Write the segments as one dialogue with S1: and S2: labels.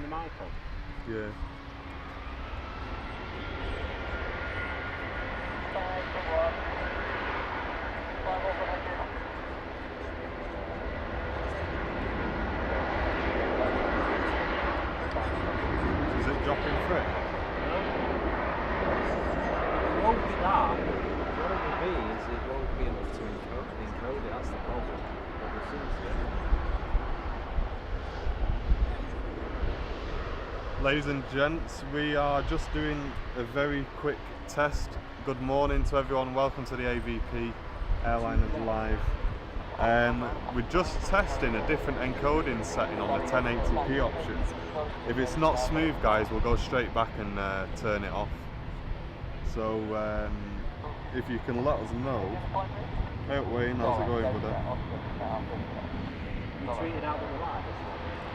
S1: the mic on?
S2: Yeah. Is it dropping through?
S1: It won't be that. What it will be is it won't be enough to encode it. That's the problem. But we'll see.
S2: Ladies and gents, we are just doing a very quick test. Good morning to everyone, welcome to the AVP Airliners Live. We're just testing a different encoding setting on the 1080p option. If it's not smooth, guys, we'll go straight back and turn it off. So if you can let us know. Hey Wayne, how's it going, brother?
S1: You tweeted out the live?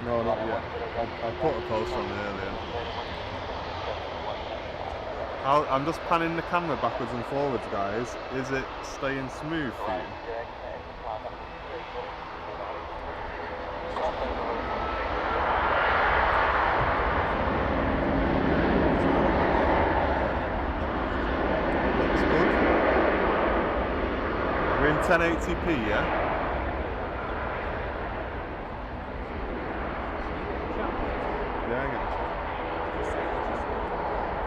S2: No, not yet. I put a post on earlier. I'm just panning the camera backwards and forwards, guys. Is it staying smooth for you? Looks good. We're in 1080p, yeah? Yeah, I get you.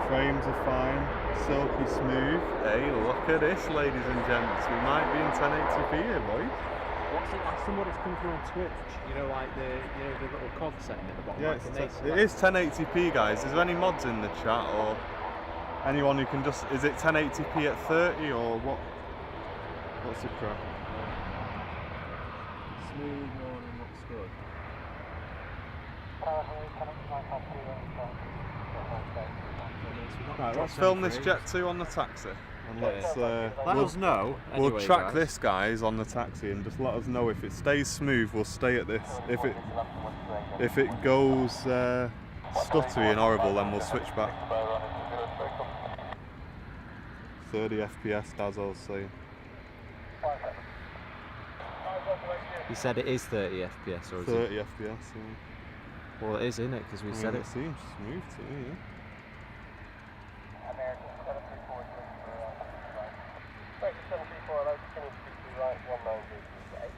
S2: Frames are fine, silky smooth. Hey, look at this, ladies and gents. We might be in 1080p here, boys.
S1: What's it like? Somebody's come through on Twitch. You know, like the little cog setting at the bottom.
S2: Yeah,
S1: like
S2: it is 1080p, guys. Is there any mods in the chat or anyone who can just? Is it 1080p at 30 or what? What's the crap?
S1: Smooth morning, looks good.
S2: Right, let's film this Jet 2 on the taxi and let's
S1: let us know. Anyway,
S2: we'll track
S1: guys.
S2: this, guys, on the taxi and just let us know if it stays smooth. We'll stay at this. If it goes stuttery and horrible, then we'll switch back. 30 FPS, Dazzle's saying.
S1: You said it is 30 FPS, or is
S2: 30
S1: it?
S2: FPS. Yeah.
S1: Well, it is, isn't it? Because we said
S2: It
S1: it.
S2: seems smooth to me. Yeah.
S3: American 734, 734, hello, continue to speak to you right, 19038.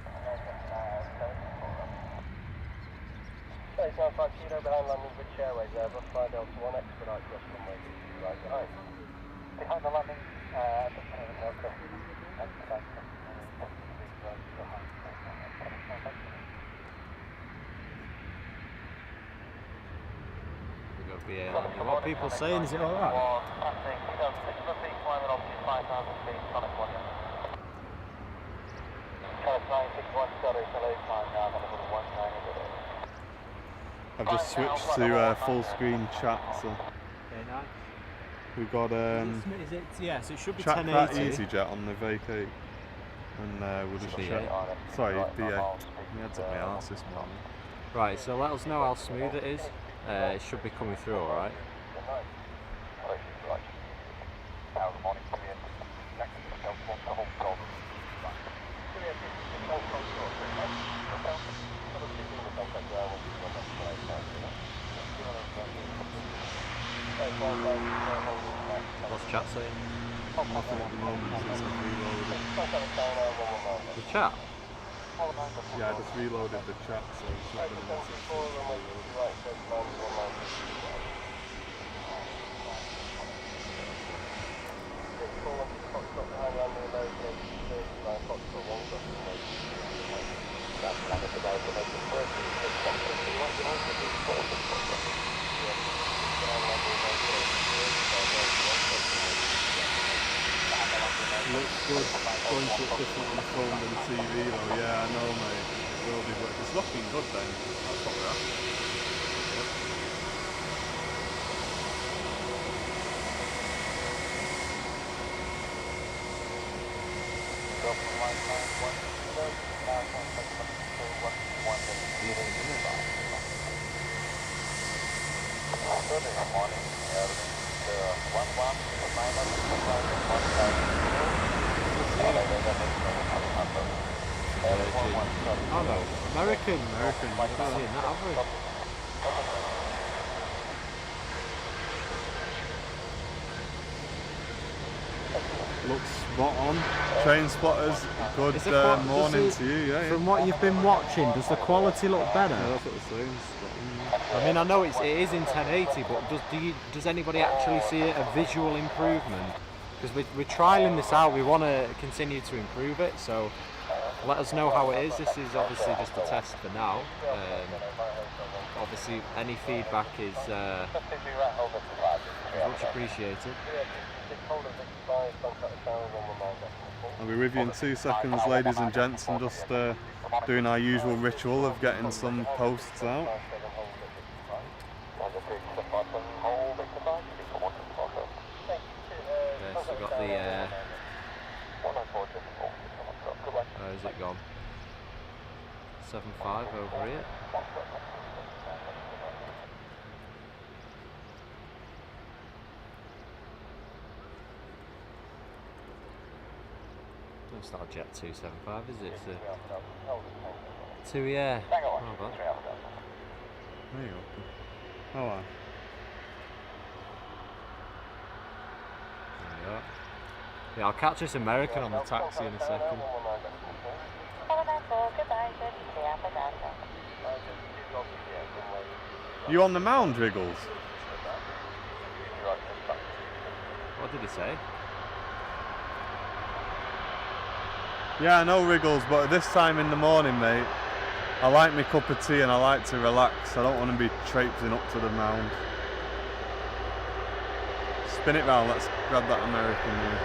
S3: American 734. 35 kilo behind landing, British Airways, Airbus 5 Delta 1, expedite just runway, right behind. Behind the landing, Delta, expedite just right behind.
S1: What are people saying? Is it all right?
S2: I've just switched to full screen chat, so
S1: Okay, nice.
S2: we've got
S1: Is it? Yes, it should be
S2: chat that
S1: 1080.
S2: EasyJet on the vacate, and we'll just
S1: BA.
S2: check. Sorry, BA. My head's up my arse this morning.
S1: Right, so let us know how smooth it is. It should be coming through, all right. What's chat saying?
S2: Nothing at the moment since I've reloaded.
S1: The chat?
S2: Yeah, I just reloaded the chat, so it's not going to message. Looks good, going to look different on the phone than TV though, yeah I know mate, it will be, but if it's looking good then, that's what we're after.
S1: Oh no, American. We're not seeing that, have we?
S2: Looks spot on. Train spotters, good
S1: Is the
S2: morning
S1: does
S2: to you. Yeah,
S1: From what you've been watching, does the quality look better?
S2: Yeah, that's what it's saying. Spot on.
S1: I mean, I know it is in 1080, but does anybody actually see a visual improvement? Because we're trialing this out, we want to continue to improve it, so let us know how it is. This is obviously just a test for now. Obviously, any feedback is much appreciated.
S2: I'll be with you in 2 seconds, ladies and gents, and just doing our usual ritual of getting some posts out.
S1: Yes, we've got the where's it gone? 7.5 over here. It's not a Jet 275, is it? It's a 2, yeah. Oh, well.
S2: There you go. Oh, wow.
S1: There we are. Yeah, I'll catch this American on the taxi in a second.
S2: You on the mound, Wriggles?
S1: What did he say?
S2: Yeah, I know, Wriggles, but at this time in the morning, mate, I like my cup of tea and I like to relax. I don't want to be traipsing up to the mound. Spin it round, let's grab that American here.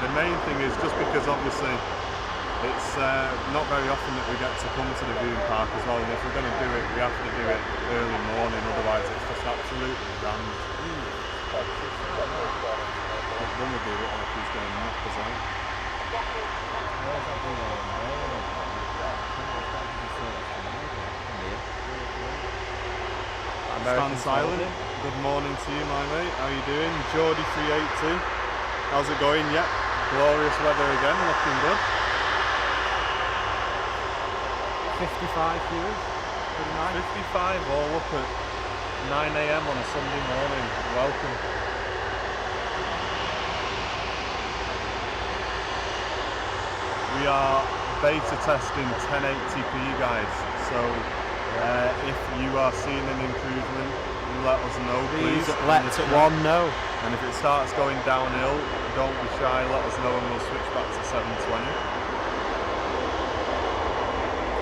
S2: The main thing is just because obviously it's not very often that we get to come to the viewing park as well, and if we're going to do it, we have to do it early morning, otherwise it's just absolutely rammed. One would be like he's going to knock us out. Stand silent. Good morning to you, my mate. How you doing? Geordie 382. How's it going? Yep. Glorious weather again, looking good.
S1: 55 viewers. Pretty nice.
S2: 55 all up at 9 AM on a Sunday morning. Welcome. We are beta testing 1080p, guys. So if you are seeing an improvement, let us know, please.
S1: Let one know.
S2: And if it starts going downhill, don't be shy, let us know and we'll switch back to 720.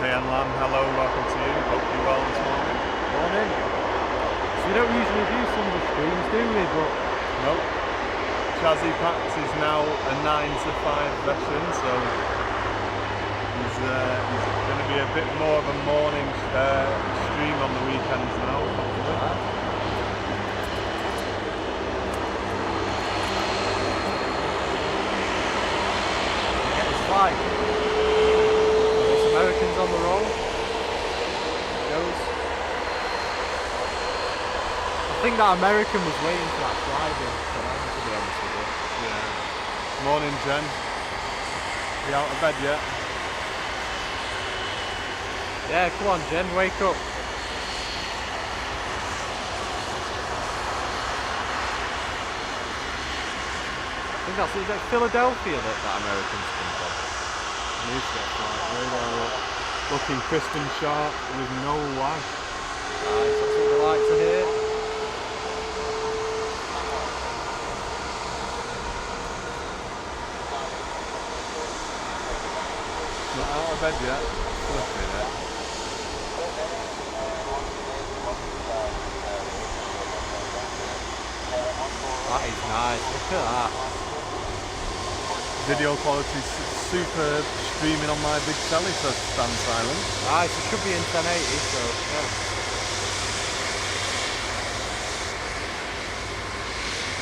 S2: KN Lam, hello, welcome to you. Hope you're well this morning.
S1: Morning. So we don't usually do Sunday streams, do we? But
S2: nope. Chazzy Pax is now a 9 to 5 veteran, so he's going to be a bit more of a morning stream on the weekends now, hopefully.
S1: Fly. There's Americans on the roll. Goes. I think that American was waiting for that fly to be honest with you.
S2: Yeah. Morning, Jen. Are you out of bed yet?
S1: Yeah, come on, Jen, wake up. I think is it Philadelphia that Americans come from?
S2: Needs to get flight. Looking crisp and sharp with no lag.
S1: Nice, that's what we like to hear.
S2: Not out of bed yet. Flipping it.
S1: That is nice, look at that.
S2: Video quality superb, streaming on my big telly, so stand silent.
S1: Nice, it should be in 1080, so yeah.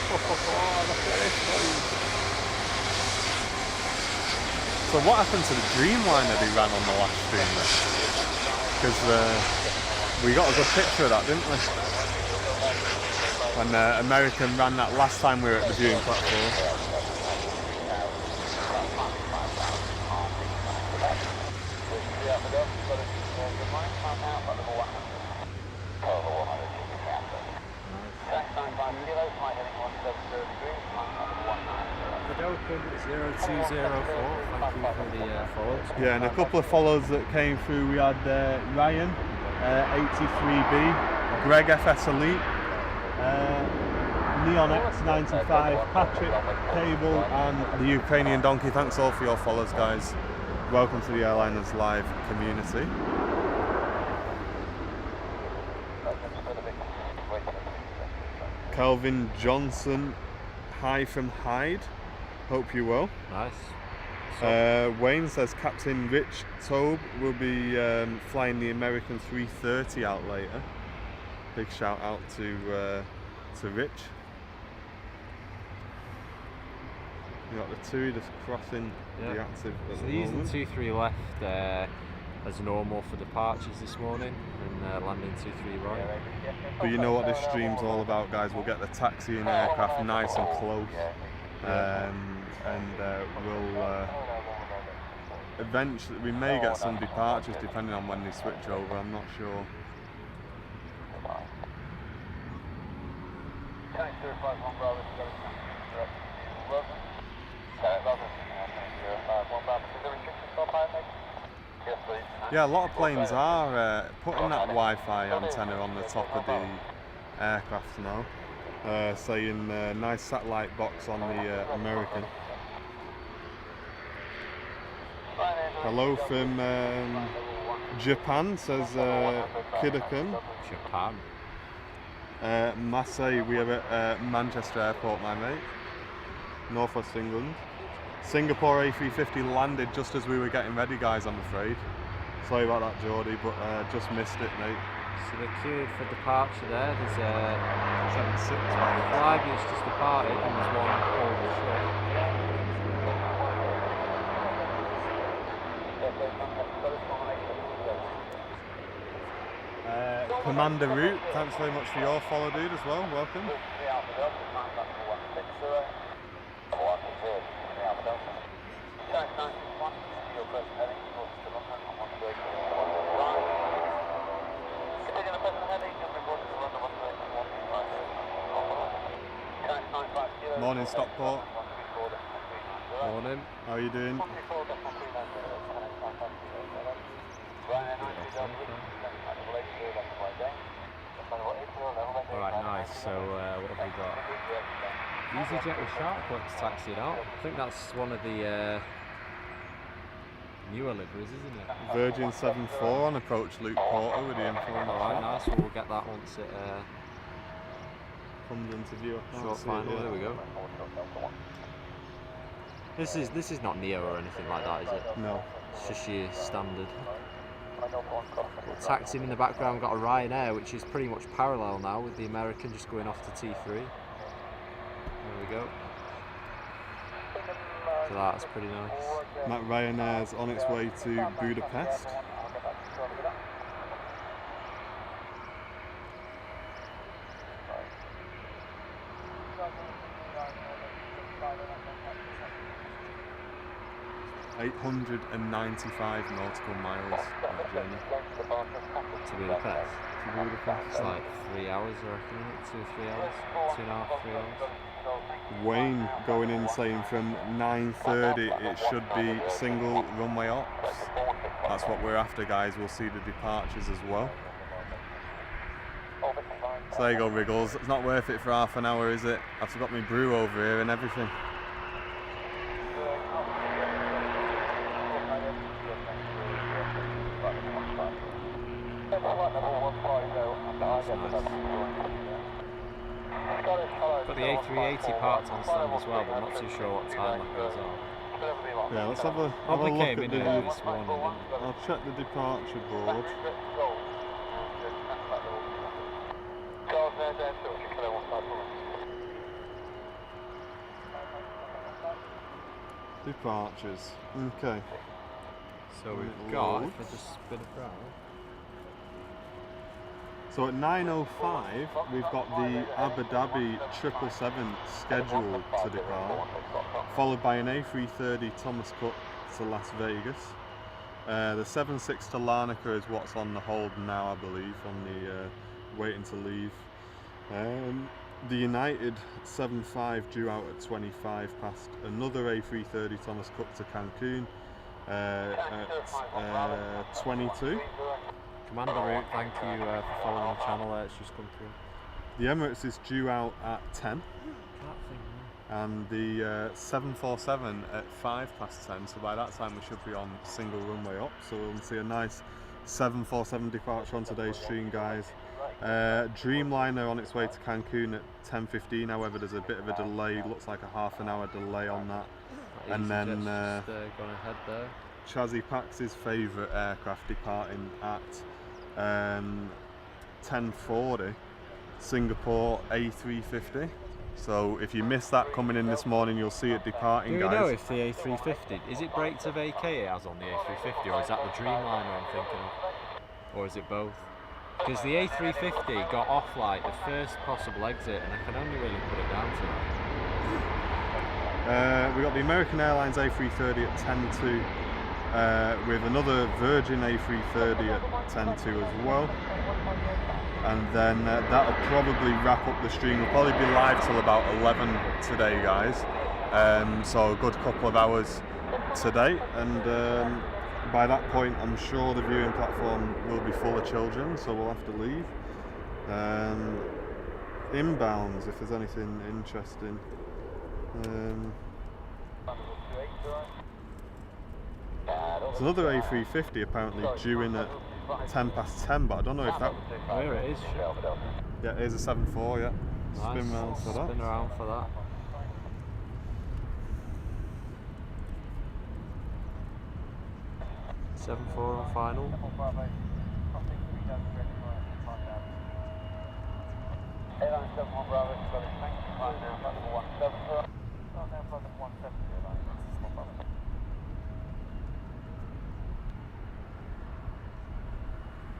S2: Oh, look at this, please. So what happened to the Dreamliner they ran on the last stream? Because we got a good picture of that, didn't we? When American ran that last time we were at the viewing platform.
S1: Open 0204, thank you for the follows.
S2: Yeah, and a couple of follows that came through. We had Ryan, 83B, Greg FS Elite, Neon X95, Patrick Cable, and the Ukrainian Donkey. Thanks all for your follows, guys. Welcome to the Airliners Live community. Kelvin Johnson, hi from Hyde. Hope you will.
S1: Nice.
S2: Wayne says Captain Rich Tobe will be flying the American 330 out later. Big shout out to Rich. You got the two just crossing the active at
S1: so
S2: the
S1: using
S2: moment.
S1: 23 left as normal for departures this morning and landing 23 right.
S2: But you know what this stream's all about, guys. We'll get the taxiing aircraft nice and close. We'll eventually, we may get some departures depending on when they switch over, I'm not sure. Yeah, a lot of planes are putting that Wi-Fi antenna on the top of the aircraft now. Saying nice satellite box on the American. Hello from Japan, says Kidakan.
S1: Japan.
S2: Massey, we are at Manchester Airport, my mate. Northwest England. Singapore A350 landed just as we were getting ready, guys, I'm afraid. Sorry about that, Geordie, but just missed it, mate.
S1: So the queue for departure there, there's 76 flight that's just departed and there's one over short.
S2: Commander Root, thanks very much for your follow, dude, as well. Welcome. Morning, Stockport.
S1: Morning.
S2: How are you doing?
S1: Alright, nice. So what have we got? EasyJet with Sharklex taxied out. I think that's one of the newer liveries, isn't it?
S2: Virgin 7-4 on approach Luke Porter with the info.
S1: Alright, nice. Well, we'll get that once it
S2: comes into view.
S1: short final. There we go. This is not Neo or anything like that, is it?
S2: No.
S1: It's just your standard. Taxiing in the background, got a Ryanair, which is pretty much parallel now with the American just going off to T3. There we go. So that's pretty nice.
S2: Matt Ryanair's on its way to Budapest. ...895 nautical miles that journey.
S1: To Budapest. It's like 3 hours, I reckon, isn't it? 2 or 3 hours? 2.5, 3 hours.
S2: Wayne going in saying from 9:30 it should be single runway ops. That's what we're after, guys. We'll see the departures as well. So there you go, Wriggles. It's not worth it for half an hour, is it? I've got my brew over here and everything.
S1: Got the A380 parts on stand as well, but I'm not too sure what time that goes on.
S2: Yeah, let's have a
S1: Probably
S2: look
S1: came
S2: at
S1: in
S2: the...
S1: early this morning, didn't it?
S2: I'll check the departure board. Departures. Okay.
S1: So we've got, if I just spin it around.
S2: So at 9:05 we've got the Abu Dhabi 777 scheduled to depart, followed by an A330 Thomas Cook to Las Vegas. The 76 to Larnaca is what's on the hold now, I believe, on the waiting to leave. The United 75 due out at 25 past, another A330 Thomas Cook to Cancun at 22.
S1: Commander Route, thank you for following the channel. It's just come through.
S2: The Emirates is due out at 10. And the 747 at 5 past 10, so by that time we should be on single runway up, so we'll see a nice 747 departure on today's stream, guys. Dreamliner on its way to Cancun at 10:15, however there's a bit of a delay, looks like a half an hour delay on that. And then
S1: gone ahead there.
S2: Chazzy Pax's favourite aircraft departing at 10:40, Singapore A350. So if you missed that coming in this morning, you'll see it departing, guys.
S1: Do we know if the A350, is it brake to vacate it has on the A350, or is that the Dreamliner I'm thinking of? Or is it both? Because the A350 got off like the first possible exit, and I can only really put it down to that.
S2: We got the American Airlines A330 at 10:02, with another Virgin A330 at 10:02 as well. And then that'll probably wrap up the stream. We'll probably be live till about 11 today, guys. So a good couple of hours today, and by that point I'm sure the viewing platform will be full of children, so we'll have to leave. Inbounds, if there's anything interesting. There's another A350 apparently due in at 10 past 10, but I don't know if that...
S1: There it is.
S2: Yeah, it is a 7.4, yeah.
S1: Nice.
S2: Spin round for that.
S1: Spin around for that. Seven-four on final.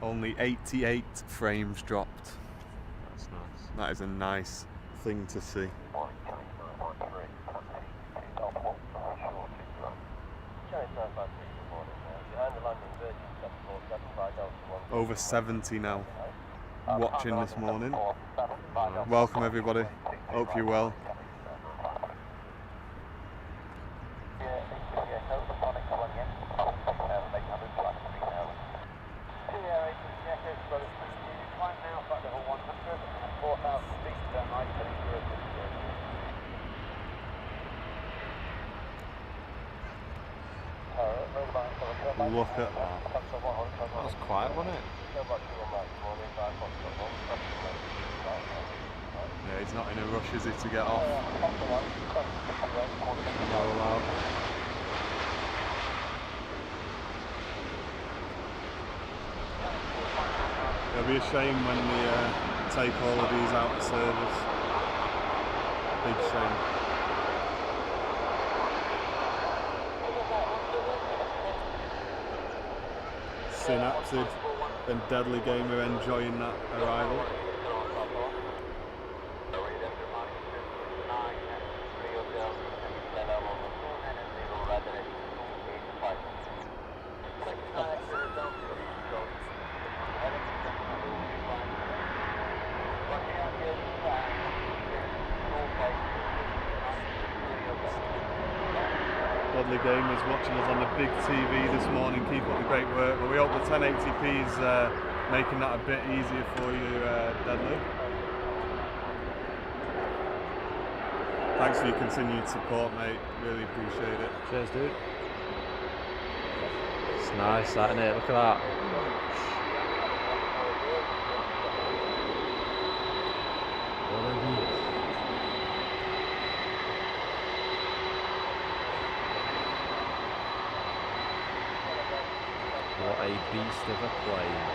S2: Only 88 frames dropped.
S1: That's nice.
S2: That is a nice thing to see. Over 70 now watching this morning. Welcome everybody, hope you're well. Look at that.
S1: That was quiet, wasn't it?
S2: Yeah, he's not in a rush, is he, to get off?
S1: Roll out.
S2: It'll be a shame when they take all of these out of service. Big shame. Synapsid and Deadly Game are enjoying that arrival. Deadly Game is watching us on the big TV this morning. Keep up the great work. Well, we hope the 1080p is making that a bit easier for you, Deadly. Thanks for your continued support, mate. Really appreciate it.
S1: Cheers, dude. It's nice, that, isn't it? Look at that. What a view. What a beast of a plane.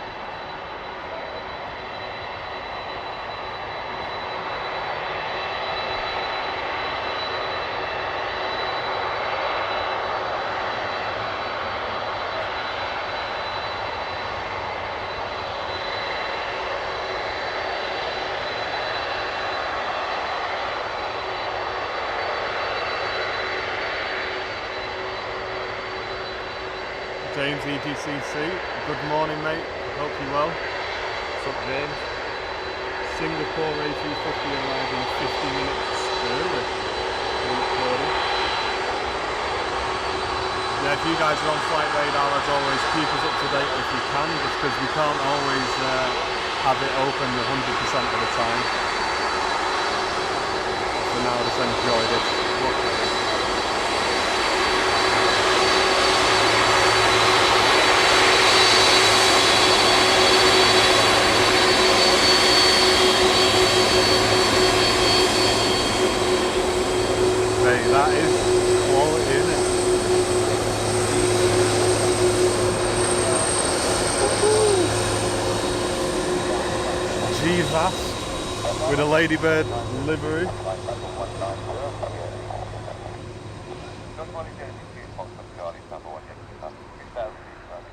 S2: James, EGCC. Good morning, mate. Hope you're well.
S1: What's up, James?
S2: Singapore A350 arriving 50 minutes early. Yeah, if you guys are on flight radar, as always, keep us up to date if you can, just because we can't always have it open 100% of the time. So now just enjoy this. Hey, that is quality, isn't it? G-Vast with a Ladybird livery.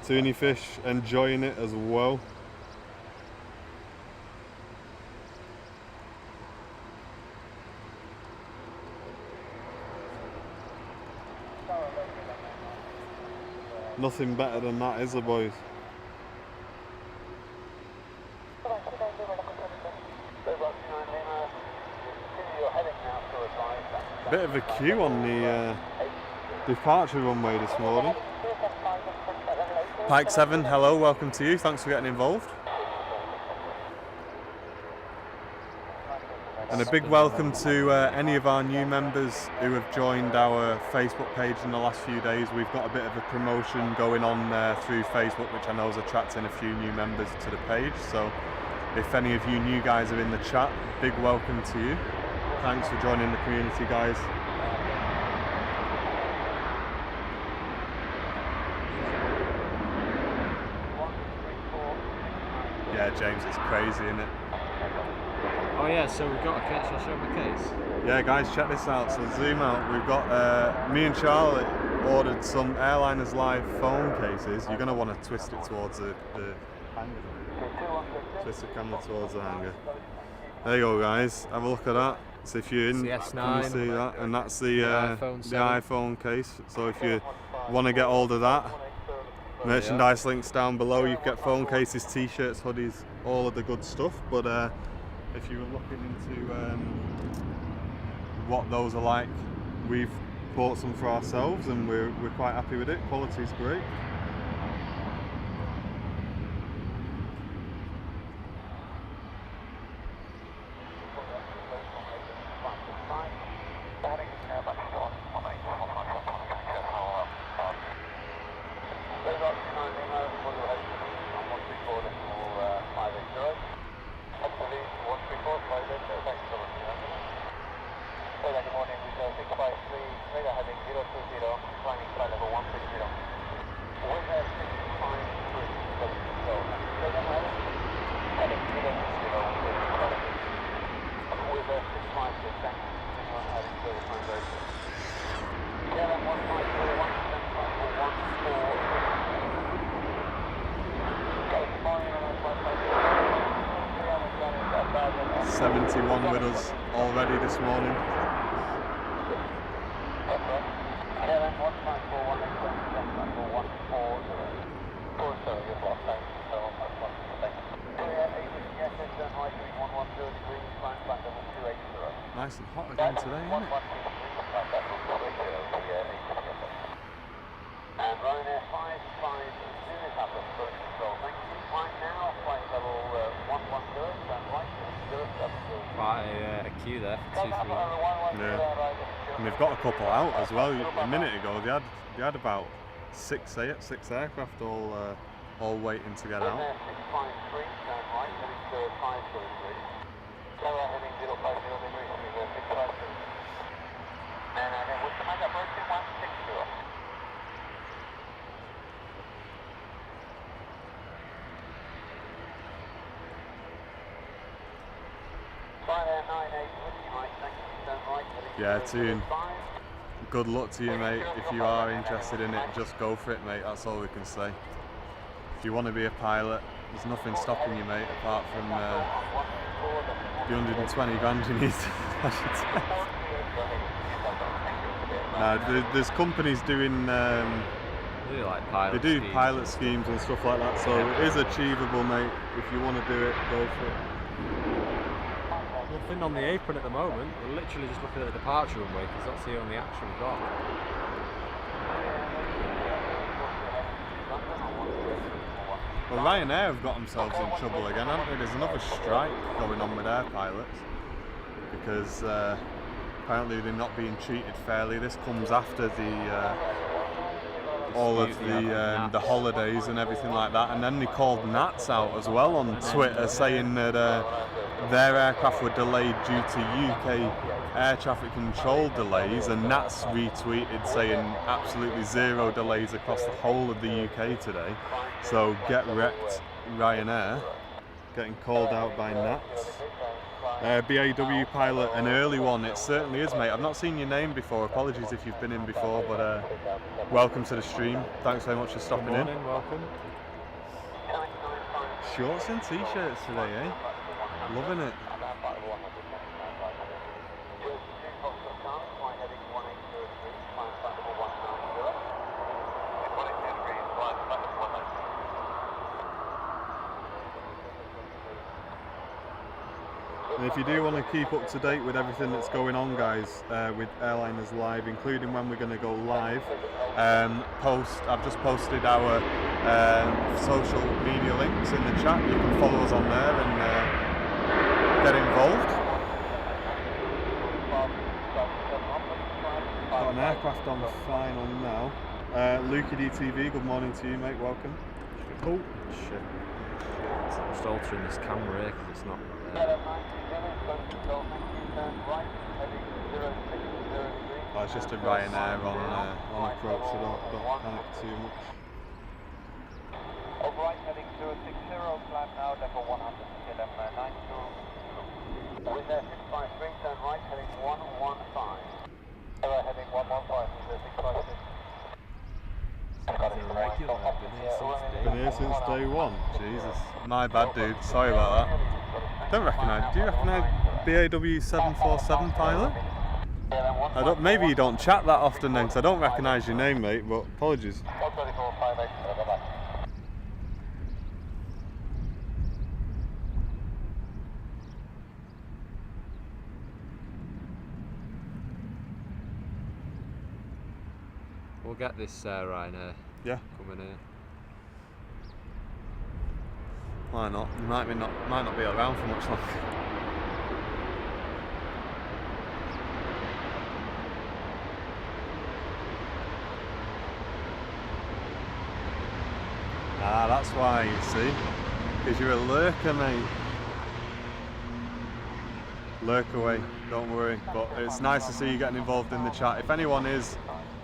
S2: Toonie fish enjoying it as well. Nothing better than that, is there, boys? Bit of a queue on the departure runway this morning. Pike 7, hello, welcome to you. Thanks for getting involved. And a big welcome to any of our new members who have joined our Facebook page in the last few days. We've got a bit of a promotion going on through Facebook, which I know is attracting a few new members to the page. So if any of you new guys are in the chat, big welcome to you. Thanks for joining the community, guys. Yeah, James, it's crazy, isn't it?
S1: Oh yeah, so we've got a case. Shall I show my case?
S2: Yeah, guys, check this out. So zoom out. We've got me and Charlie ordered some Airliners Live phone cases. You're going to want to twist it towards the hanger. Twist the camera towards the hanger. There you go, guys. Have a look at that. So if you're in,
S1: it's the
S2: can you
S1: S9,
S2: see that? And that's the
S1: iPhone
S2: iPhone case. So if you want to get hold of that, merchandise links down below. You get phone cases, t-shirts, hoodies, all of the good stuff. But if you were looking into what those are like, we've bought some for ourselves and we're quite happy with it. Quality's great. With us already this morning. Nice and hot again today, isn't it?
S3: And Ryanair 55 unit up at first control. Thank you. Right now, flight level 110, stand right.
S1: Quite a queue there for 2-3.
S2: Yeah. And they've got a couple out as well. A minute ago they had about six aircraft all waiting to get out. Yeah, Toon. Good luck to you, mate. If you are interested in it, just go for it, mate. That's all we can say. If you want to be a pilot, there's nothing stopping you, mate, apart from the 120 grand you need. There's companies doing
S1: They do like pilot
S2: They do
S1: schemes.
S2: pilot schemes and stuff like that, so
S1: Yeah.
S2: it is achievable, mate. If you want to do it, go for it.
S1: Nothing on the apron at the moment. We're literally just looking at the departure runway because that's the only action we've got.
S2: Well, Ryanair have got themselves in trouble again, haven't they? There's another strike going on with their pilots because apparently they're not being treated fairly. This comes after all of the holidays and everything like that, and then they called Nats out as well on Twitter saying that their aircraft were delayed due to UK air traffic control delays, and Nats retweeted saying absolutely zero delays across the whole of the UK today. So get wrecked, Ryanair, getting called out by Nats. BAW pilot, an early one, it certainly is, mate. I've not seen your name before, apologies if you've been in before, but welcome to the stream. Thanks very much for stopping
S1: Good morning, welcome.
S2: Shorts and t-shirts today, eh? Loving it. And if you do want to keep up to date with everything that's going on, guys, with Airliners Live, including when we're going to go live, I've just posted our social media links in the chat. You can follow us on there and get involved. Got an aircraft on final now. Lukey DTV, good morning to you, mate. Welcome.
S1: Oh shit! I'm just altering this camera here because it's not.
S2: Oh, it's just a Ryanair on approach, so don't panic too much.
S3: Override heading 060, climb now, level 100, KLM 92. With air 55, spring turn right, heading 115. Heading 115, 656.
S2: Been here since day one. Jesus. My bad, dude. Sorry about that. Don't recognise. Do you recognise BAW 747 pilot? I don't. Maybe you don't chat that often then, because I don't recognise your name, mate. But apologies.
S1: We'll get this Ryanair coming in.
S2: Why not? You might not be around for much longer. Ah, that's why, you see. Because you're a lurker, mate. Lurk away, don't worry. But it's nice to see you getting involved in the chat. If anyone is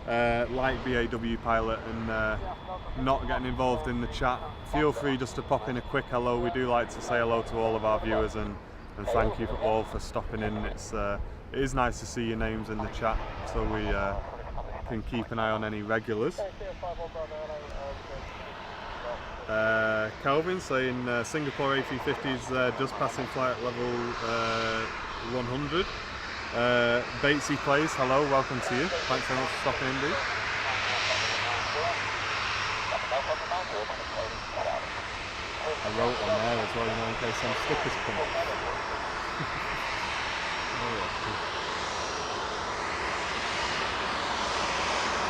S2: like BAW pilot and not getting involved in the chat, feel free just to pop in a quick hello. We do like to say hello to all of our viewers and thank you all for stopping in. It is nice to see your names in the chat so we can keep an eye on any regulars. Calvin saying Singapore A350 is just passing flight level 100. Batesy plays, hello, welcome to you. Thanks very much for stopping in, dude. I wrote on there as well, you know, in case some stickers come up.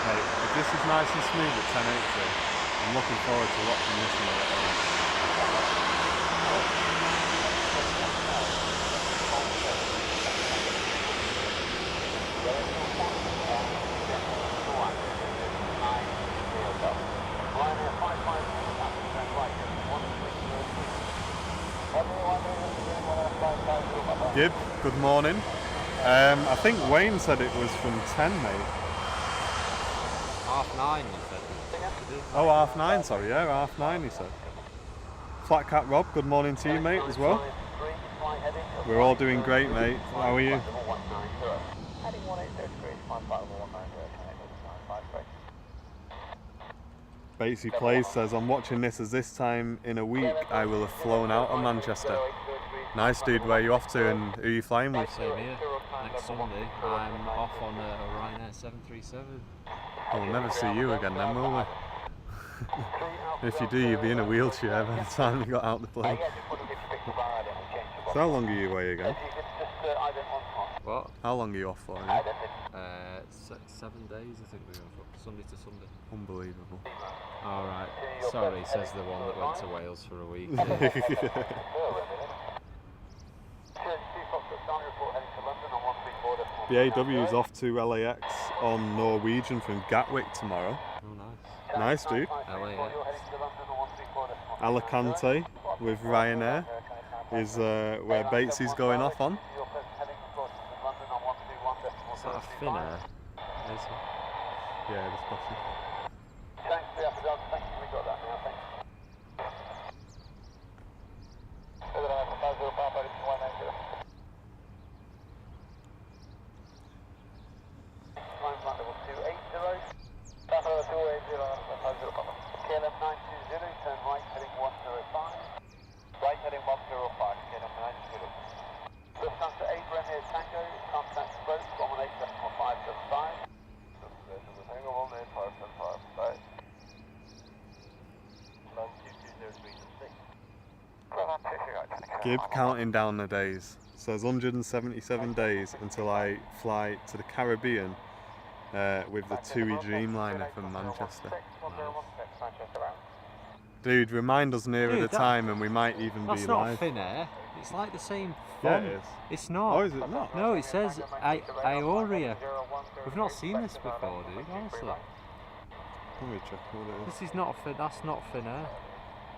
S2: Hey, if this is nice and smooth at 1080, I'm looking forward to watching this one at home. Gib, good morning. I think Wayne said it was from 10, mate.
S1: 9:30 you said.
S2: Oh, 9:30, sorry, yeah, 9:30 he said. Flat Cat Rob, good morning to you, mate, as well. We're all doing great, mate. How are you? Batesy Plays says, I'm watching this as this time in a week I will have flown out of Manchester. Nice, dude. Where are you off to and who are you flying with?
S1: Same here. Next Sunday, I'm off on a Ryanair 737.
S2: We'll never see you again then, will we? If you do, you'll be in a wheelchair by the time you got out the plane. So how long are you away again?
S1: What?
S2: How long are you off for? Yeah?
S1: 7 days, I think we're going for. Sunday to Sunday.
S2: Unbelievable.
S1: Alright. Sorry, says the one that went to Wales for a week.
S2: The AW is off to LAX on Norwegian from Gatwick tomorrow.
S1: Oh, nice.
S2: Nice, dude.
S1: LAX.
S2: Alicante with Ryanair is where Batesy's going off on.
S1: Is that a Finnair? Is it?
S2: Yeah, this button.
S3: Thanks for the upper down. Thank you. We got that now. Thanks. KLM 920, turn right heading 105. Right heading 105, KLM 920. Lufthansa 8 Romeo Tango, contact boat 118.575. Tango 185.5,
S2: Gib counting down the days. Says 177 days until I fly to the Caribbean with the TUI Dreamliner from Manchester. Dude, remind us nearer
S1: Dude,
S2: the time and we might even be
S1: That's not
S2: live.
S1: Finnair. It's like the same
S2: Yeah,
S1: font.
S2: it is.
S1: It's not.
S2: Oh, is it not?
S1: No, it says Ioria. We've not seen this before, dude. Honestly,
S2: Let me check what it
S1: this is not That's not Finnair.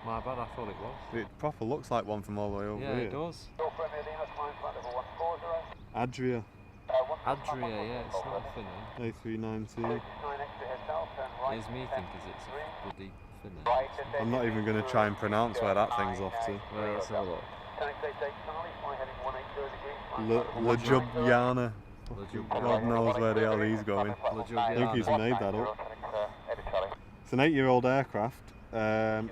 S1: My bad. I thought it was.
S2: is. It proper looks like one from all the way over
S1: Yeah,
S2: here.
S1: it does.
S2: Adria
S1: Adria, yeah, it's not a Finnair.
S2: A319.
S1: Here's me thinking it's a bloody Finnair.
S2: I'm not even going to try and pronounce where that thing's off to.
S1: Well, let's have a look.
S2: Ljubljana. God knows where the hell he's going. I think he's made that up. It's an 8-year-old aircraft.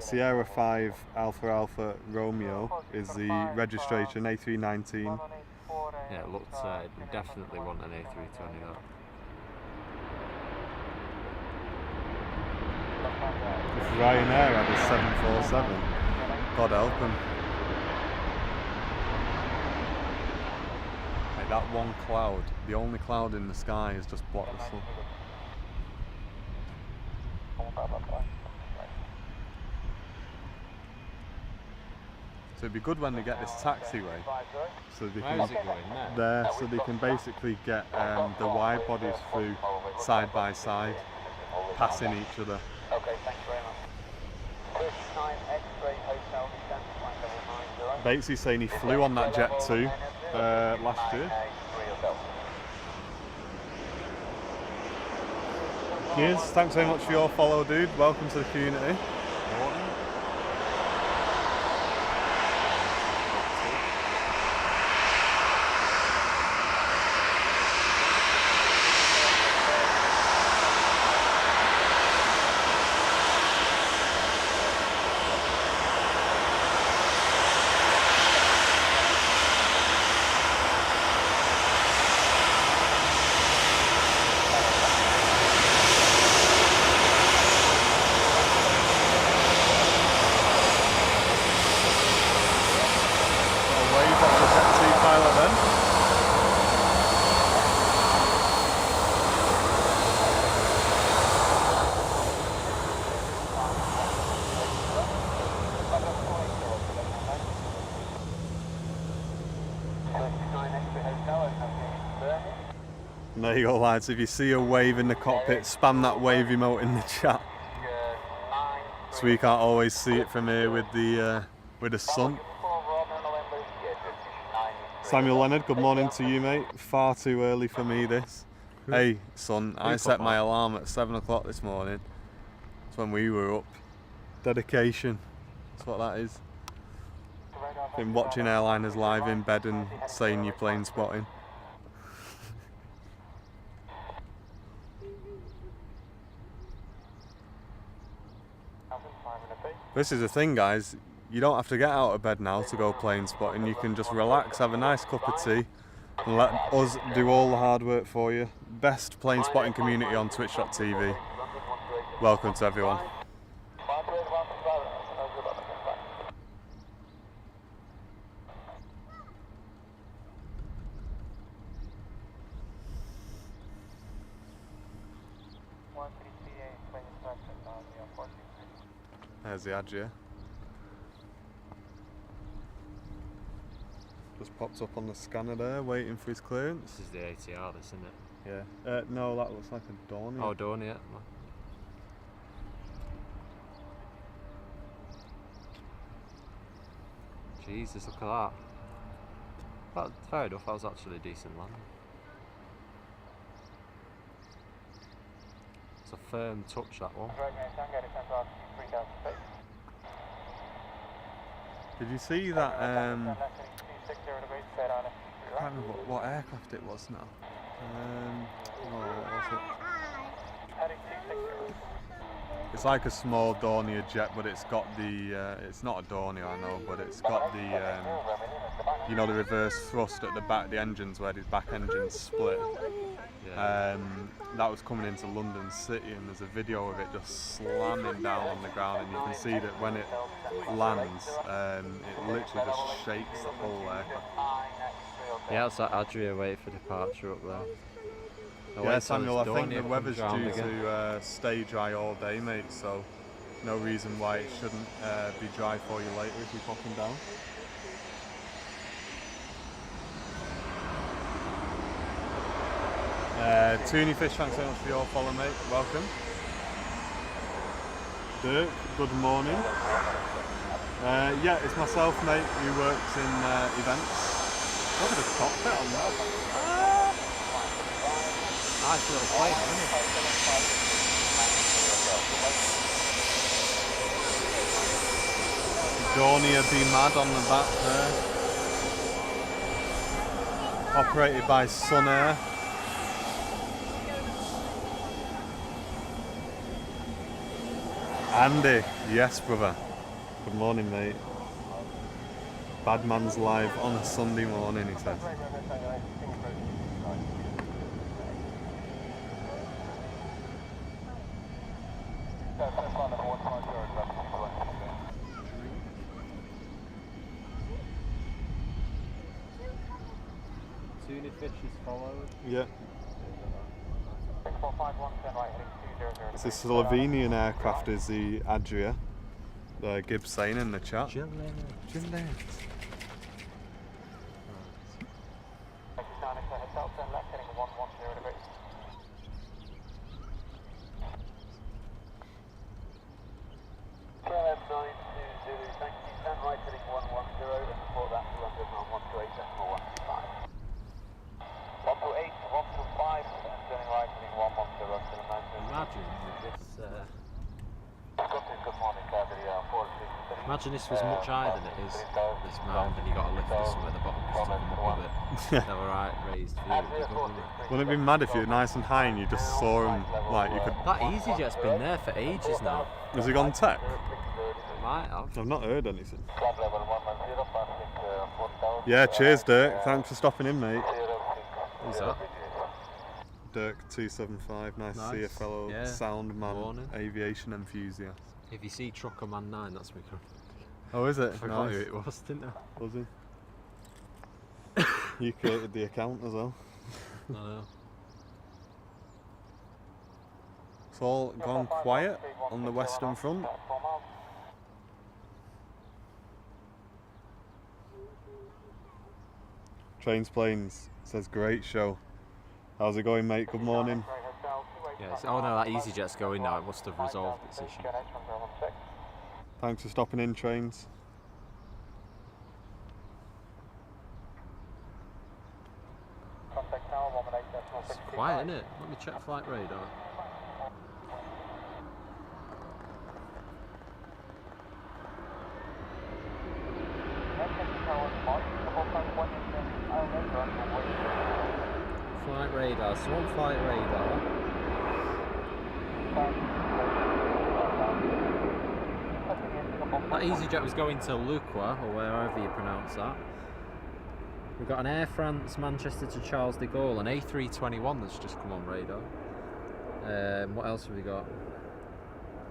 S2: Sierra 5 Alpha Alpha Romeo is the registration, A319.
S1: Yeah, it looked. We definitely want an A320. That.
S2: If Ryanair had a 747, God help him. Like that one cloud, the only cloud in the sky has just blocked the sun. So it'd be good when they get this taxiway, so they
S1: Where
S2: can
S1: is it going there?
S2: so they can basically get the wide bodies through side by side, passing each other.
S3: Okay, thanks very much. 39 X-ray Hotel Descent,
S2: Batesy's saying he flew on that jet too last year. Cheers, thanks very much for your follow, dude. Welcome to the community. There you go, lads. If you see a wave in the cockpit, spam that wave emote in the chat. So we can't always see it from here with the sun. Samuel Leonard, good morning to you, mate. Far too early for me, this. Hey, son, I set my alarm at 7 o'clock this morning. That's when we were up. Dedication. That's what that is. Been watching airliners live in bed and saying you're plane spotting. This is the thing, guys. You don't have to get out of bed now to go plane spotting. You can just relax, have a nice cup of tea, and let us do all the hard work for you. Best plane spotting community on twitch.tv. Welcome to everyone. There's the Adria. Just popped up on the scanner there, waiting for his clearance.
S1: This is the ATR, this, isn't it?
S2: Yeah. No, that looks like a Dornier.
S1: Oh, Dornier. Jesus, look at that. Fair enough, that was actually a decent landing. It's a firm touch, that one.
S2: Did you see that? I can't remember what aircraft it was now. What was it? It's like a small Dornier jet, but it's got the. It's not a Dornier, I know, but it's got the. You know, the reverse thrust at the back, the engines where the back engines split.
S1: Yeah.
S2: That was coming into London City, and there's a video of it just slamming down on the ground, and you can see that when it lands, it literally just shakes the whole aircraft.
S1: Yeah, it's that Adria waiting for departure up there.
S2: Yeah, Samuel, I think the weather's due to stay dry all day, mate, so no reason why it shouldn't be dry for you later if you're popping down. Toony Fish, thanks so much for your follow, mate. Welcome. Dirk, good morning. Yeah, it's myself, mate, who works in events. Look at the cockpit on that.
S1: Nice little plane, isn't it?
S2: Dornier Be Mad on the back there. Operated by Sun Air. Andy, yes brother. Good morning, mate. Badman's live on a Sunday morning, he says.
S1: Toony Fish is followed.
S2: Yeah. It's a Slovenian aircraft, is the Adria. Gibbs saying in the chat.
S1: Gillette. Imagine this was much higher than it is, this mound, and you got a lift or something at the bottom just to come up with it. They were right raised view.
S2: Wouldn't it be mad if you were nice and high and you just saw him, like you could...
S1: That EasyJet's been there for ages now.
S2: Has he gone tech?
S1: Might have.
S2: I've not heard anything. Yeah, cheers Dirk, thanks for stopping in, mate.
S1: Who's that?
S2: Dirk275, nice to see a fellow sound man, aviation enthusiast.
S1: If you see Trucker Man 9, that's me.
S2: Oh, is it?
S1: I forgot who it was, didn't I?
S2: Was he? You created the account as well.
S1: I know.
S2: It's all gone quiet on the Western Front. Trains Planes says great show. How's it going, mate? Good morning.
S1: Yeah, oh no, that EasyJet's going now. It must have resolved its issue.
S2: Thanks for stopping in, Trains.
S1: It's quiet, isn't it? Let me check flight radar. Flight radar, so on flight radar. That EasyJet was going to Lucua, or wherever you pronounce that. We've got an Air France Manchester to Charles de Gaulle, an A321 that's just come on radar. What else have we got?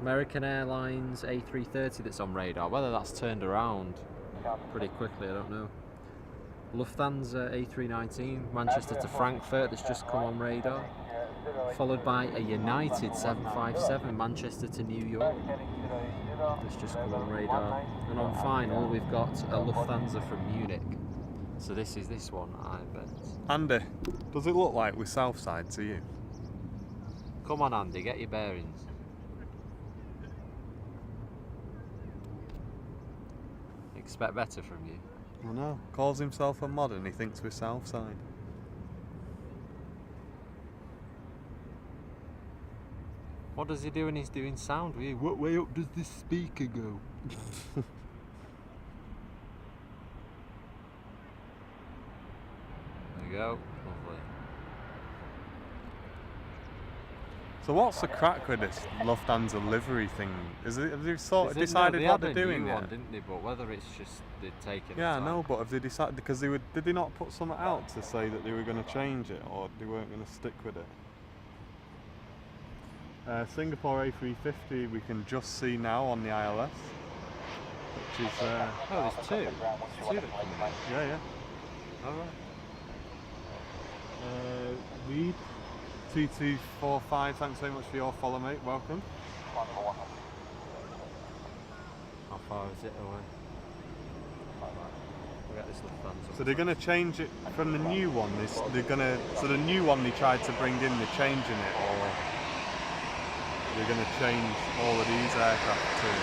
S1: American Airlines A330 that's on radar. Whether that's turned around pretty quickly, I don't know. Lufthansa A319 Manchester to Frankfurt that's just come on radar. Followed by a United 757 Manchester to New York. Let's just go on radar. And on final, we've got a Lufthansa from Munich. So this is this one, I bet.
S2: Andy, does it look like we're Southside to you?
S1: Come on, Andy, get your bearings. Expect better from you.
S2: I know. Calls himself a mod and he thinks we're Southside.
S1: What does he do when he's doing sound? What way up does this speaker go? There we go. Lovely.
S2: So what's the crack with this Lufthansa livery thing? Have they sort of
S1: They
S2: decided what they're
S1: had a
S2: doing
S1: new
S2: yet?
S1: one, didn't they? But whether it's just they've taken.
S2: Yeah, I
S1: the
S2: know,
S1: time.
S2: but have they decided, because did they not put something out to say that they were going to change it, or they weren't going to stick with it? Singapore A350 we can just see now on the ILS, which is
S1: Oh, there's two. There's two that come in.
S2: yeah.
S1: Alright.
S2: Reed 2245, thanks very much for your follow, mate. Welcome.
S1: How far is it away? We'll get this Lufthansa.
S2: So they're going to change it from the new one. So the new one they tried to bring in, they're changing it, or they're going to change all of these aircraft too.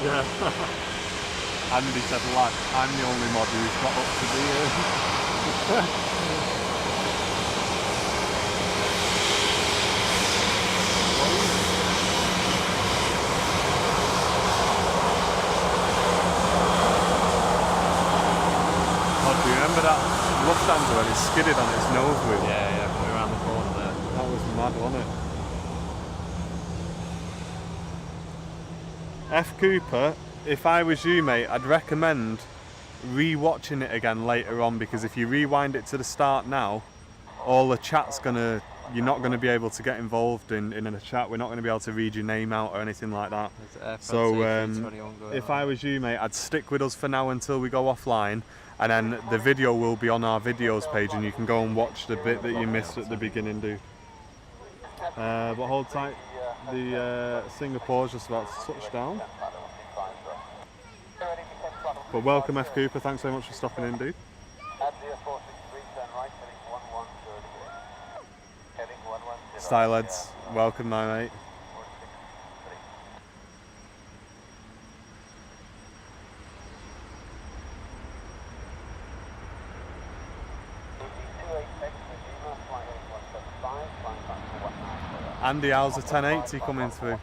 S2: Yeah. Andy said, lad, I'm the only mod who's got up to the Oh, do you remember that Lufthansa when it skidded on its nose wheel?
S1: Yeah, coming around the corner there.
S2: That was mad, wasn't it? F. Cooper, if I was you, mate, I'd recommend re-watching it again later on, because if you rewind it to the start now, all the chat's you're not gonna be able to get involved in a chat. We're not gonna be able to read your name out or anything like that. So if I was you, mate, I'd stick with us for now until we go offline, and then the video will be on our videos page, and you can go and watch the bit that you missed at the beginning, dude. But hold tight. The Singapore's just about to touch down. But welcome, F. Cooper. Thanks very much for stopping in, dude. Styleheads, welcome, my mate. Andy, how's the 1080 coming through?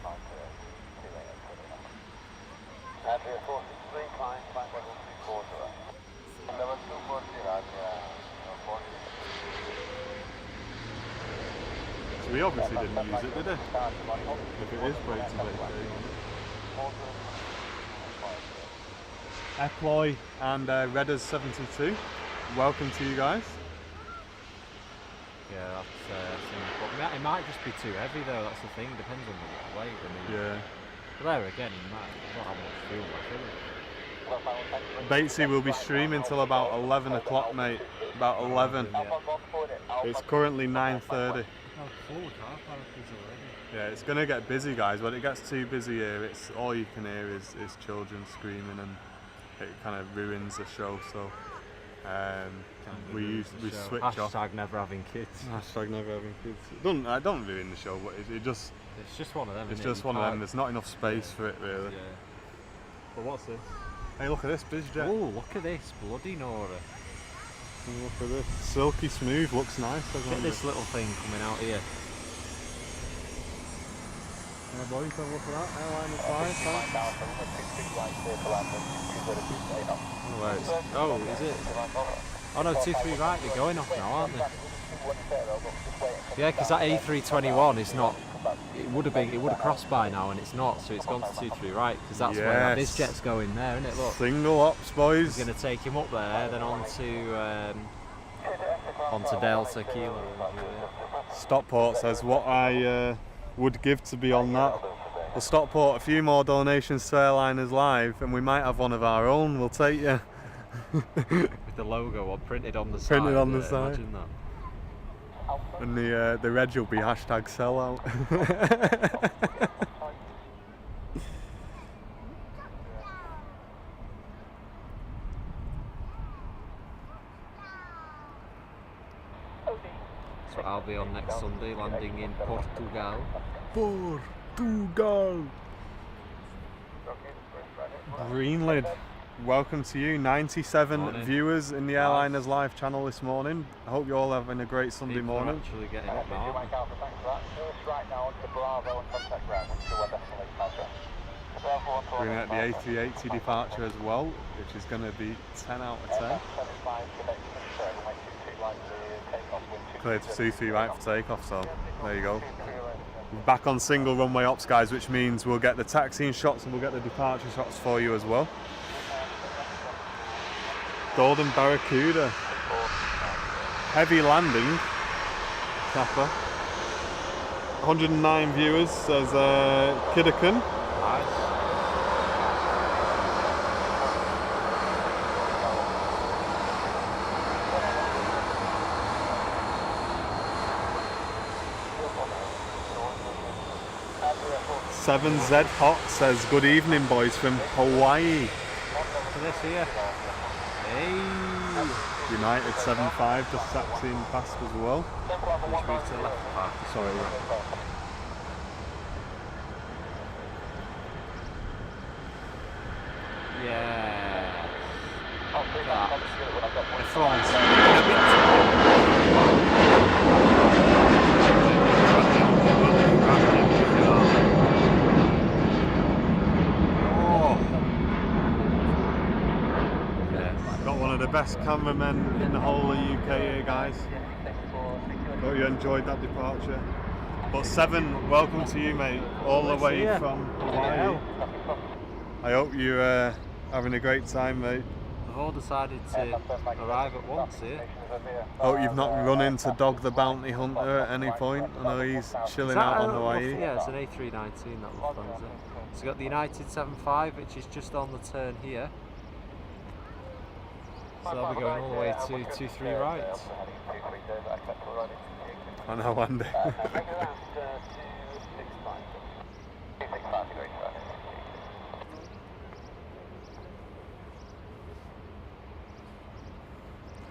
S2: So we obviously didn't use it, did we? If it is brake to brake. Eploy and Redders 72, welcome to you guys.
S1: Yeah, that's it might just be too heavy though, that's the thing, depends on the weight. I mean,
S2: Yeah.
S1: But there again, you might not have much fuel left,
S2: Batesy will be streaming till about 11 o'clock, mate. About 11. It's currently 9:30.
S1: How full the car park is already.
S2: Yeah, it's gonna get busy, guys. When it gets too busy here, it's all you can hear is children screaming, and it kind of ruins the show. So we switch off.
S1: Hashtag never having kids.
S2: Hashtag never having kids. I don't ruin the show, but it's just
S1: one of them.
S2: it's
S1: innit?
S2: just
S1: You
S2: one of them.
S1: can't-
S2: There's not enough space for it, really.
S1: Yeah.
S2: But what's this? Hey, look at this BizJet.
S1: Oh, look at this, bloody Nora.
S2: Look at this. Silky smooth, looks nice, doesn't
S1: Look
S2: it?
S1: at this little thing coming out here.
S2: Yeah, boys, have a look at that. Airline and fly, thanks.
S1: Oh, is it? Oh no, 2-3 right, they're going off now, aren't they? Yeah, because that A321 is not. It would have crossed by now, and it's not. So it's gone to 2-3 right, because that's where that BizJet's going there, isn't it? Look.
S2: Single ops, boys.
S1: He's going to take him up there, then onto Delta Kilo.
S2: Stockport says what I would give to be on that. Well, Stockport, a few more donations to Airliners Live, and we might have one of our own. We'll take you.
S1: With the logo or printed on the side.
S2: Printed on the side.
S1: Imagine that.
S2: And the reg will be hashtag sellout.
S1: So I'll be on next Sunday, landing in Portugal.
S2: Portugal. Greenland. Welcome to you. 97
S1: Morning.
S2: viewers in the Airliners Live channel this morning. I hope you're all having a great Sunday
S1: People are
S2: morning.
S1: actually getting up now, aren't they?
S2: We're going to get the A380 departure as well, which is going to be 10 out of 10. Cleared to 2-3 right for takeoff, so there you go. We're back on single runway ops, guys, which means we'll get the taxiing shots and we'll get the departure shots for you as well. Golden Barracuda. Heavy landing. Kappa. 109 viewers, says Kidderkin.
S1: Nice.
S2: Seven Z Hot says good evening, boys, from Hawaii.
S1: To this here. Hey.
S2: United 7-5 just taxiing past as well.
S1: Which moves to the left part.
S2: Sorry.
S1: Yeah.
S2: Got one of the best cameramen in the whole of the UK here, guys. Hope you enjoyed that departure. But Seven, welcome to you, mate, all the way from Hawaii. I hope you're having a great time, mate.
S1: We've all decided to arrive at once here.
S2: Hope you've not run into Dog the Bounty Hunter at any point. I know he's chilling out on Hawaii.
S1: Yeah, it's an A319, that Lufthansa. So you've got the United 75, which is just on the turn here. So they'll be going all the way to 2-3 right.
S2: I know, Andy.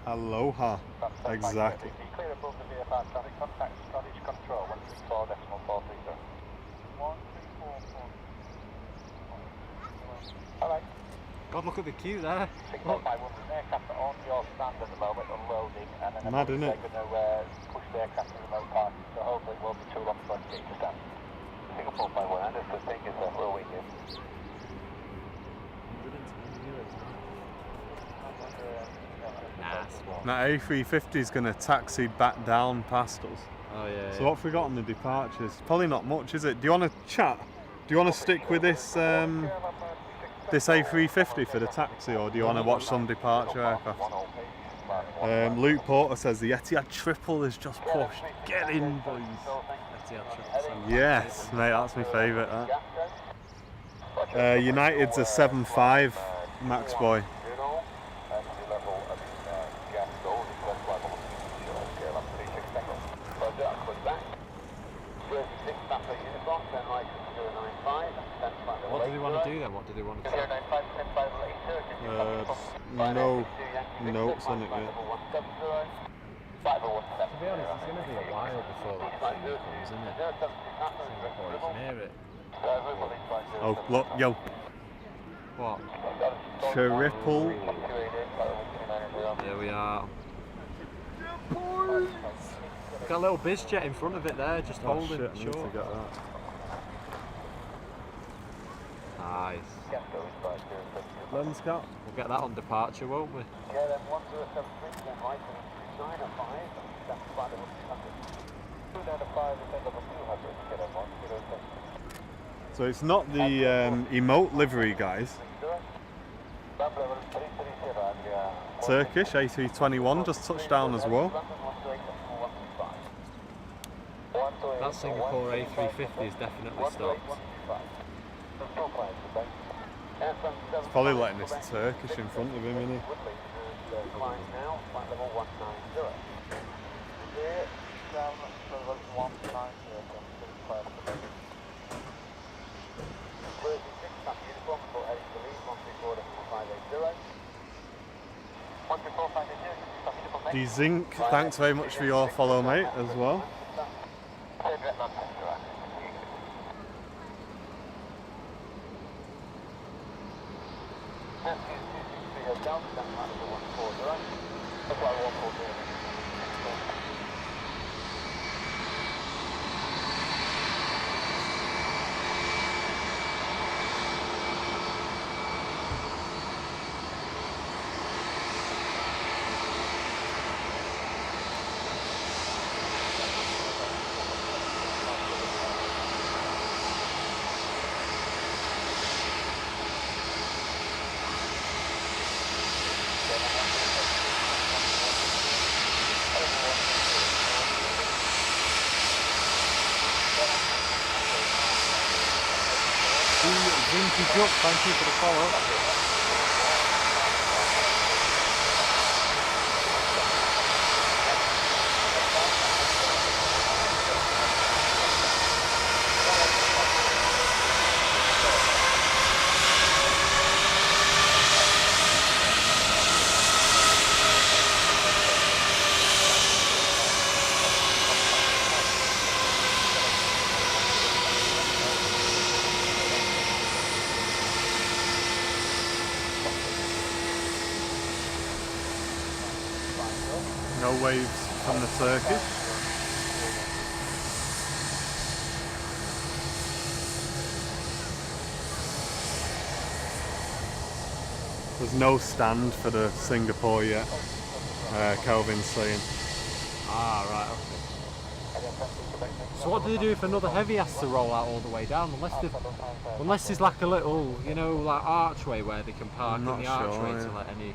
S2: Aloha. Exactly.
S3: Clear above the VFR traffic contact Scottish Control 134.430. 134.4. Alright.
S1: God, look at the queue there.
S3: Signal by one aircraft on your stand at the moment, unloading, and then
S2: Mad, isn't
S3: they're
S2: it?
S3: going to push the aircraft to remote parking, so hopefully it won't be too long for us to get to stand. Singapore 51, and the thing is that we're waiting.
S2: That A350 is going to taxi back down past us.
S1: Oh yeah.
S2: So what have we got on the departures? Probably not much, is it? Do you want to chat? Do you want to stick with this this A350 for the taxi, or do you want to watch some departure aircraft? Luke Porter says the Etihad triple is just pushed. Get in, boys. Yes, mate, that's my favourite. United's a 7-5, Max boy.
S1: What do they want to do then? What do they want to do?
S2: No notes on it yet.
S1: To be honest, it's going to be a while before that thing comes, isn't it? Singapore is near it.
S2: Oh, look, yo.
S1: What?
S2: Triple.
S1: Here we are. Got a little biz jet in front of it there, just
S2: Oh
S1: holding
S2: shit, I
S1: it
S2: need to
S1: short.
S2: get that.
S1: Nice.
S2: Lens cap.
S1: We'll get that on departure, won't we?
S2: So it's not the emote livery, guys. Turkish A321 just touched down as well.
S1: That Singapore A350 is definitely stopped.
S2: It's probably letting this Turkish in front of him, isn't he?
S3: climb now, flight level 190. Clear from level 190, clear to 6, that's uniform, for heading to lead, 134.580. 134.580,
S2: D-Zinc, thanks very much for your follow, mate, as well.
S1: Zinky Juck, thank you for the follow.
S2: No waves from the Turkish. There's no stand for the Singapore yet, Kelvin's saying.
S1: Ah, right, okay. So what do they do if another heavy has to roll out all the way down? Unless there's like a little, you know, like archway where they can park in the archway to let any...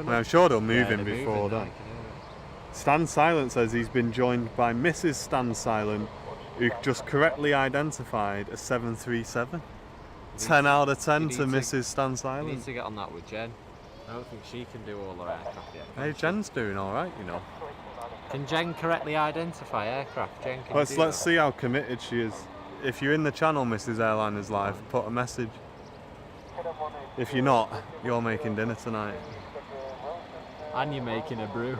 S2: I'm sure they'll move him before that. Stan Silent says he's been joined by Mrs. Stan Silent, who just correctly identified a 737. 10 out of 10 to Mrs. Stan
S1: You
S2: Silent.
S1: need to get on that with Jen. I don't think she can do all her aircraft yet.
S2: Hey, Jen's doing alright, you know.
S1: Can Jen correctly identify aircraft? Jen, can you do
S2: Let's
S1: that?
S2: see how committed she is. If you're in the channel, Mrs. Airliners Live, put a message. If you're not, you're making dinner tonight.
S1: And you're making a brew.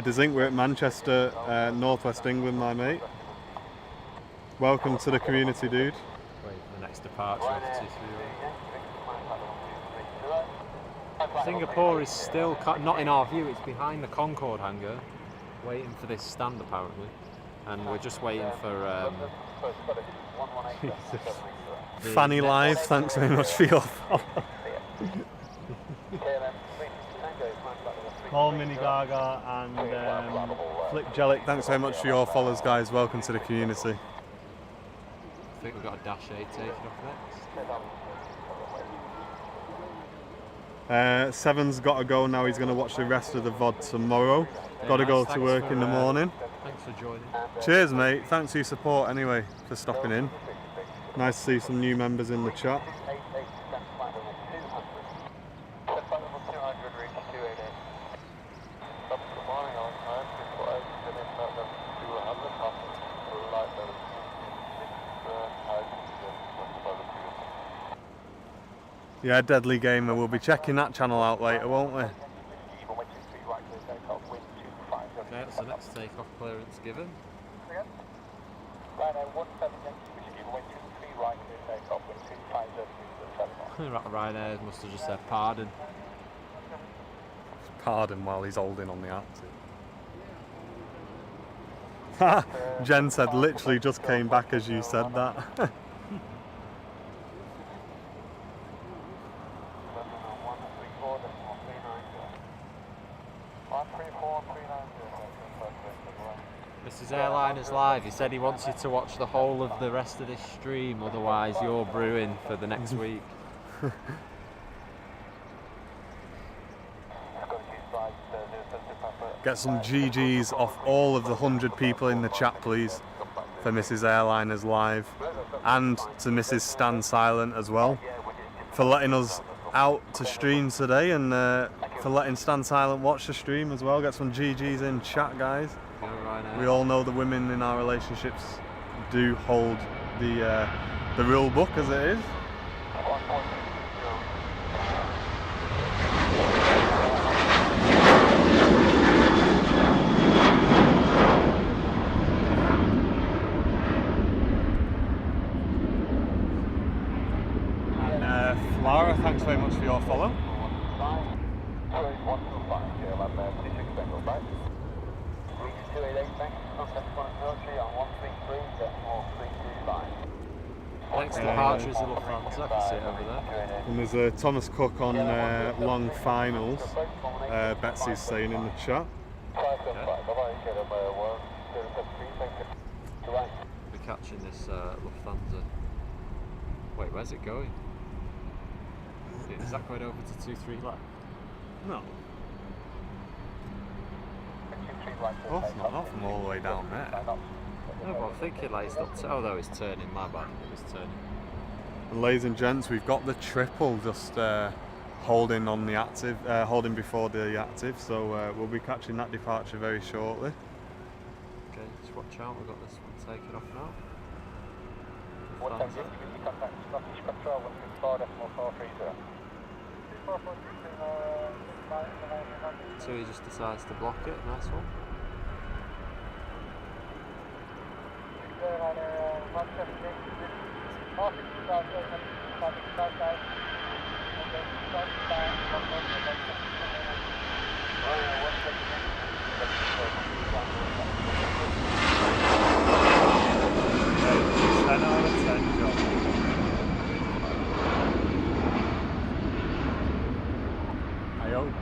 S2: Zinc, we're at Manchester, northwest England, my mate. Welcome to the community, dude.
S1: Wait for the next departure after 231. Singapore is still not in our view, it's behind the Concorde hangar, waiting for this stand apparently. And we're just waiting for...
S2: Fanny Live, thanks very much for your follow. Paul Mini Gaga and Flick Jellic, thanks very much for your follows, guys. Welcome to the community.
S1: I think we've got a Dash 8 taking off next.
S2: Seven's got to go now. He's going to watch the rest of the VOD tomorrow. Got to go to work in the morning.
S1: Thanks for joining.
S2: Cheers, mate. Thanks for your support anyway, for stopping in. Nice to see some new members in the chat. Yeah, Deadly Gamer. We'll be checking that channel out later, won't we?
S1: Okay, that's the next takeoff clearance given. Ryanair must have just said pardon.
S2: Pardon while he's holding on the Arctic. Jen said literally just came back as you said that.
S1: Mrs. Airliners Live, he said he wants you to watch the whole of the rest of this stream, otherwise you're brewing for the next week.
S2: Get some GGs off all of the 100 people in the chat, please, for Mrs. Airliners Live, and to Mrs. Stan Silent as well. for letting us out to stream today, and for letting Stand Silent watch the stream as well. Get some GGs in chat, guys. We all know the women in our relationships do hold the rule book as it is. Lara, thanks very much for your follow.
S1: Next departure is a Lufthansa, I can see it over there.
S2: And there's Thomas Cook on long finals, Betsy's saying in the chat.
S1: We're catching this Lufthansa. Wait, where's it going? Is that going over to 23 left?
S2: No. Oh, it's not from all the way down there.
S1: No, but I'm thinking like it's not. Oh no, it's turning. My bad. It was turning.
S2: And ladies and gents, we've got the triple just holding on the active, holding before the active. So we'll be catching that departure very shortly.
S1: Okay, just watch out. We've got this one taken off now. So he just decides to block it. Nice one.
S2: I hope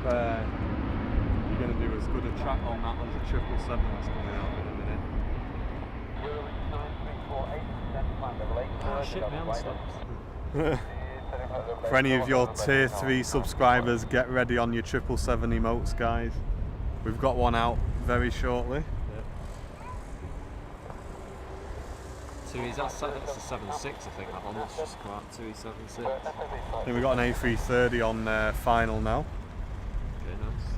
S2: you're going to do as good a track on that as the 777 that's coming out in a minute.
S1: Oh shit, my hand slipped.
S2: For any of your tier 3 subscribers, get ready on your 777 emotes, guys. We've got one out very shortly.
S1: That's a 7.6, I think that one. Let's just come out 2.76.
S2: I think we've got an A330 on final now.
S1: Okay, nice.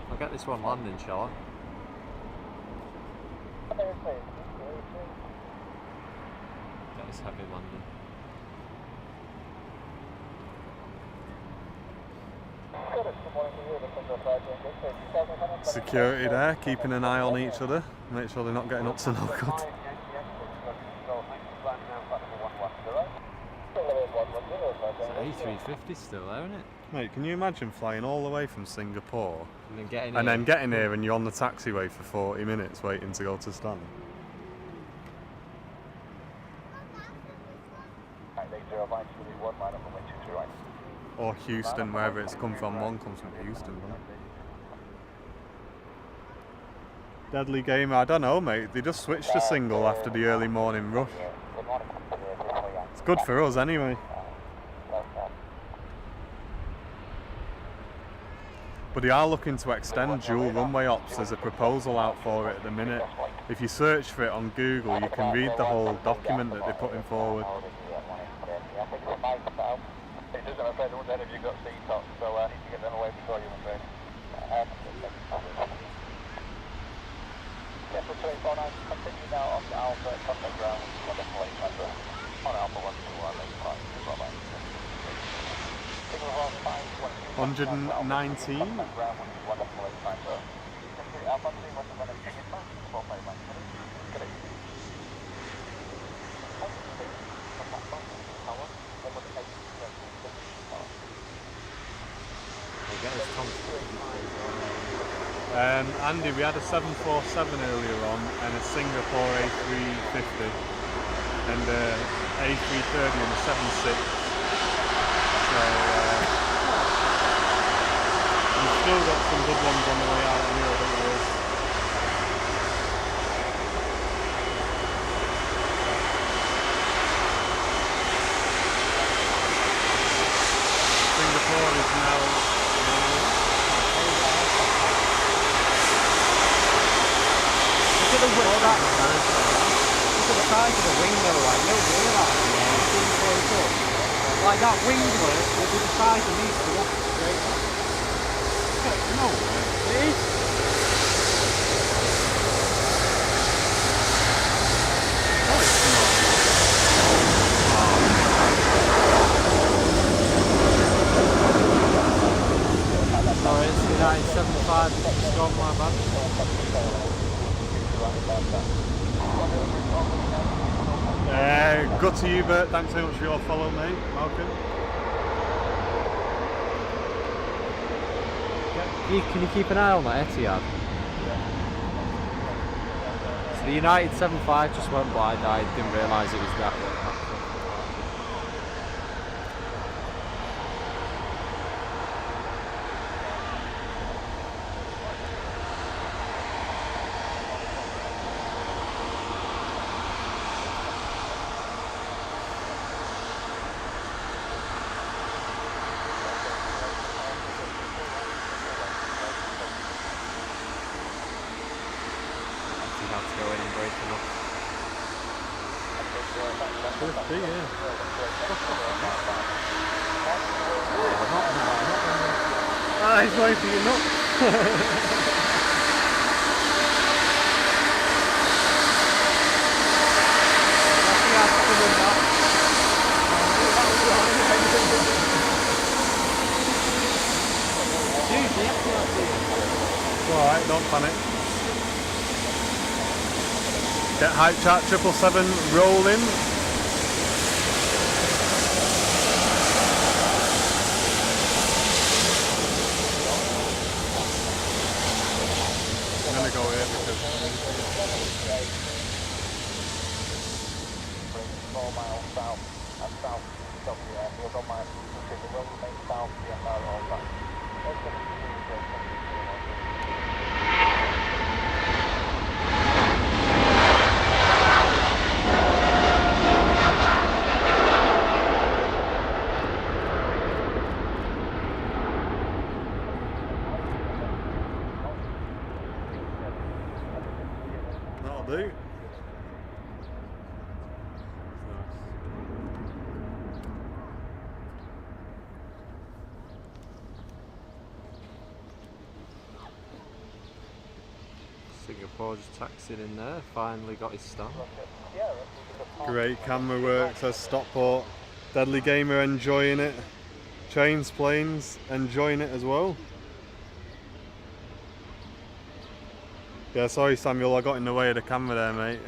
S1: I'll get this one landing, shall I? Get this heavy landing.
S2: Security there, keeping an eye on each other, make sure they're not getting up to no good.
S1: It's an A350 still there, isn't it?
S2: Mate, can you imagine flying all the way from Singapore
S1: and then
S2: getting here and you're on the taxiway for 40 minutes waiting to go to stand? Or Houston, wherever it's come from. One comes from Houston, doesn't it? Deadly Gamer, I don't know, mate. They just switched to single after the early morning rush. It's good for us anyway. But they are looking to extend dual runway ops. There's a proposal out for it at the minute. If you search for it on Google, you can read the whole document that they're putting forward.
S3: Continue now on Alpha, contact ground,
S2: 119. Andy, we had a 747 earlier on and a Singapore A350 and A330 and a 76. So we've still got some good ones on the way out anyway, don't we?
S1: that, man. Look at the size of the wing though, like, you don't hear that. It's being close up. Like that winglet will be the size of these two straight up.
S2: No way.
S1: It is.
S2: Oh, it's not.
S1: Sorry, it's the 975, it's gone, my bad.
S2: Good to you, Bert. Thanks so much for your follow, mate. Malcolm.
S1: Can you keep an eye on that Etihad? So the United 75 just went blind. I didn't realise it was that one. Have to go in and break them up.
S2: Could be, yeah. Ah, he's waiting you not. Alright, don't panic. Get hype chat 777 rolling. I'm gonna go here because
S3: 4 miles south and south WF. You'll go my the road remains south CFR all that.
S2: that'll do.
S1: Singapore just taxiing in there, finally got his stamp.
S2: Great camera work, says Stockport. Deadly Gamer enjoying it. Trains, planes enjoying it as well. Yeah, sorry Samuel, I got in the way of the camera there, mate.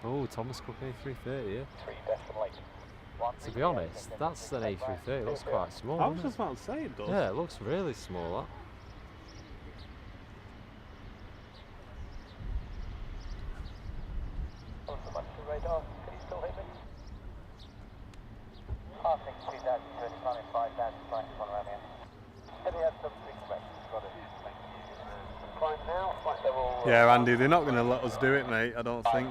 S1: Oh, Thomas Cook A330, yeah. To be honest, that's an A330, it looks quite small.
S2: I was just about to say it does.
S1: Yeah, it looks really small, that.
S3: Radar, can you still hit me? I think 2035 and 5,000 on around here. Heavy had some big specs, got it. Thank you. Climb now, like they're all...
S2: Yeah, Andy, they're not going to let us do it, mate. I don't think.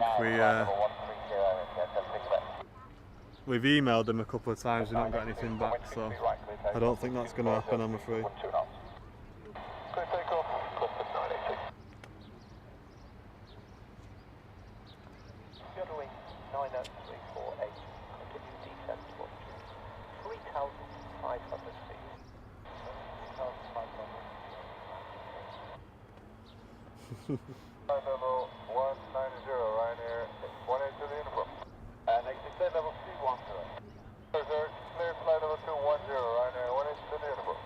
S2: We've emailed them a couple of times, we've not got anything back, so I don't think that's going to happen, I'm afraid.
S3: Good takeoff, Compass 982. The other wing, 90348. Continue descent for 3,500 feet. 3,500. Level 190, Ryanair, 18 to the uniform. And exit level 210. Sir, clear flight level 210, Ryanair, 18 to the uniform.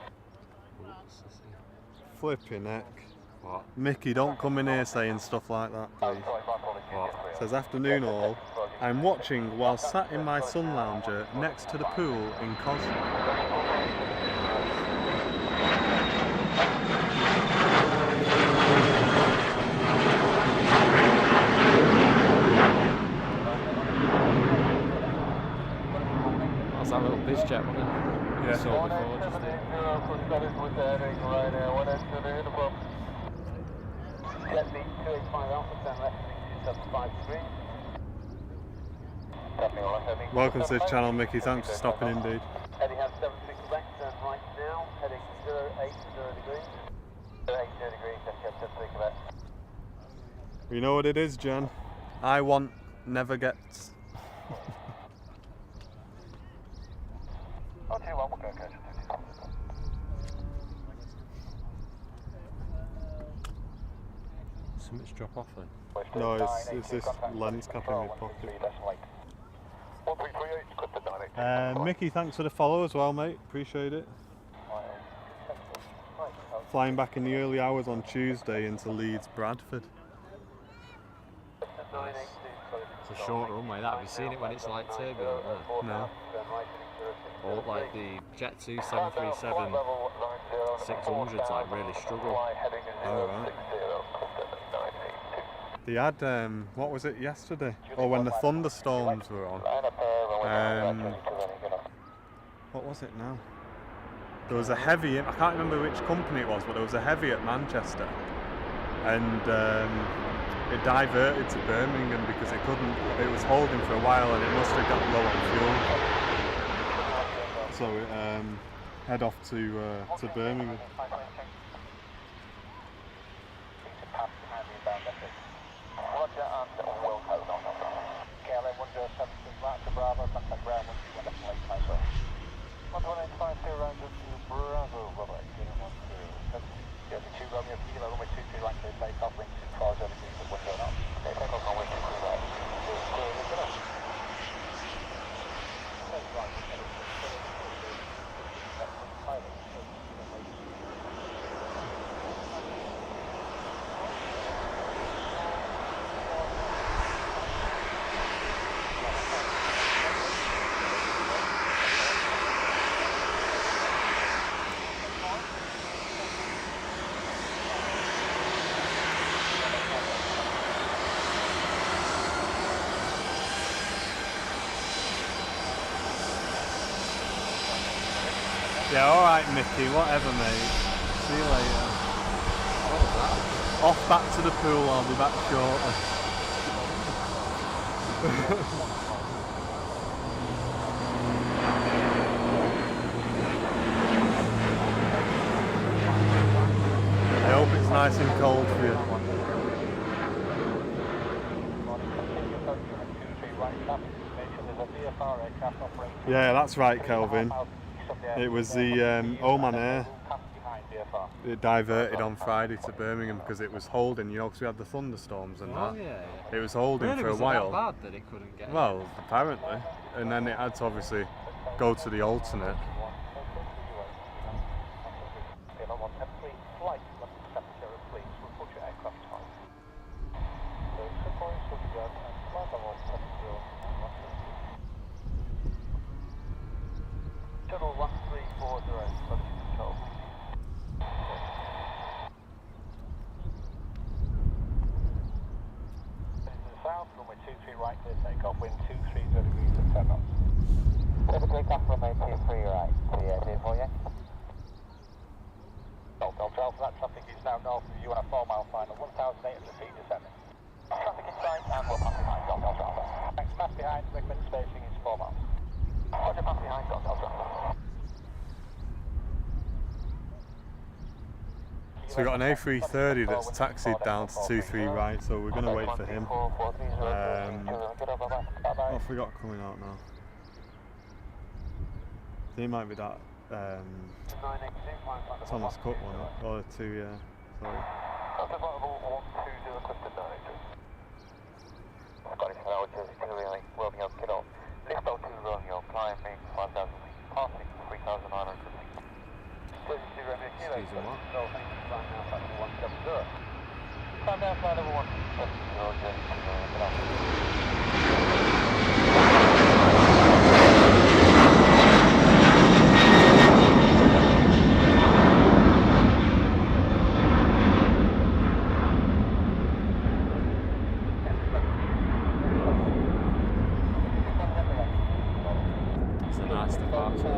S2: Flipping heck.
S1: What?
S2: Mickey, don't come in here saying stuff like that, please.
S1: What?
S2: Says afternoon all. I'm watching while sat in my sun lounger next to the pool in Cos.
S1: That's that little biz jet, wasn't it?
S2: Yeah.
S1: Saw before, just there.
S3: for status with the heading right now, 1 end to the uniform. Jet lead 285 Alpha, stand left, 2753.
S2: Welcome to this channel, Mickey. Thanks for stopping in, dude.
S3: Heading has 76 left, turn right now, heading 080 degrees. 080 degrees, that's 10 Quebec.
S2: You know what it is, Jen? I want never gets.
S3: Oh, 2-1, we'll go coach.
S1: Something's drop off then.
S2: No, it's this lens cap in my pocket.
S3: 1338, clip the
S2: Mickey, thanks for the follow as well, mate. Appreciate it. Flying back in the early hours on Tuesday into Leeds, Bradford.
S1: It's a short runway. That have you seen it when it's like turbulent?
S2: No.
S1: Or like the Jet 2 737 600s like really struggle.
S2: Oh, right. They had, what was it yesterday? Or when the thunderstorms were on. What was it now? There was a heavy, I can't remember which company it was, but there was a heavy at Manchester. And it diverted to Birmingham because it was holding for a while and it must have got low on fuel. So it head off to Birmingham. Yeah, alright Mickey, whatever mate. See you later.
S1: What was that?
S2: Off back to the pool, I'll be back shortly. I hope it's nice and cold for you. Yeah, that's right Kelvin. It was the Oman Air. It diverted on Friday to Birmingham because it was holding, you know, because we had the thunderstorms and that.
S1: Yeah.
S2: It was holding
S1: Really,
S2: for a
S1: was
S2: while.
S1: It that bad that it couldn't get?
S2: Well, apparently. And then it had to obviously go to the alternate.
S3: Shuttle 1340, quality control. This is the south, runway 23 right, clear takeoff, wind 230 degrees at 10 knots. Clear for takeoff, runway 23 right, clear for you. Delta Alpha, that traffic is now north of you on a 4-mile final, 1,800 feet descending. Traffic in sight and we'll pass behind Delta Alpha. Thanks, pass behind, recommend spacing is 4 miles. Roger, pass behind Delta Alpha.
S2: So we've got an A330 that's taxied down to 23 right, so we're going to wait for him. What have we got coming out now? There might be that Thomas Cook one, or two, yeah, sorry.
S3: Lift out to Romeo, climb main 1,000 feet, passing 3,900 feet.
S1: Excuse me, what?
S3: Climb down flight number 170,
S1: It's a nice departure.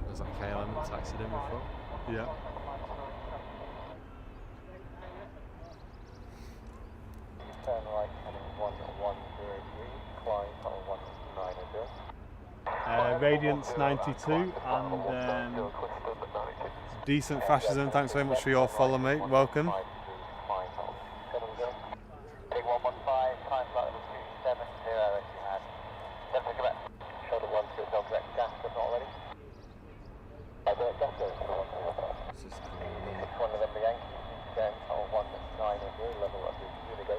S1: Was that KLM that taxied in before?
S2: Yeah.
S3: Turn right, heading 1103, climb on 190.
S2: Radiance 92 and decent fascism. Thanks very much for your follow, mate. Welcome.
S3: Take 115, time flight level 270 if you had. Don't think about shoulder 1 to dog that gas if not already. I don't gas there.
S1: This is cool.
S3: It's one of them, the Yankees, then on 190, level up is Unigo.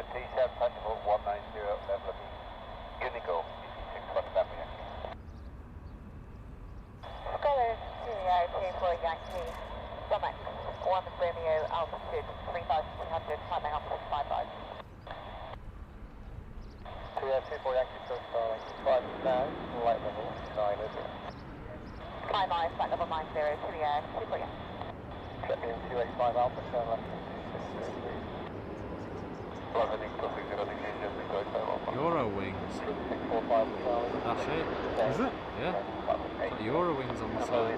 S3: T7 Festival 190, level up is Unigo. 6 front of that Yankee.
S4: Scholar Studio 24 Yankee, Summit, 1 Romeo, altitude 3,200, climbing up to 55.
S3: 24 Yankee, so far, 5 now, light level 90.
S4: Climb I, flight level 90 to the air, 24 Yankee.
S3: Check in 285 Alpha, turn left.
S1: Euro wings.
S3: 645 Charlie.
S1: That's it.
S2: Is it?
S1: Yeah. Got Euro wings on the side.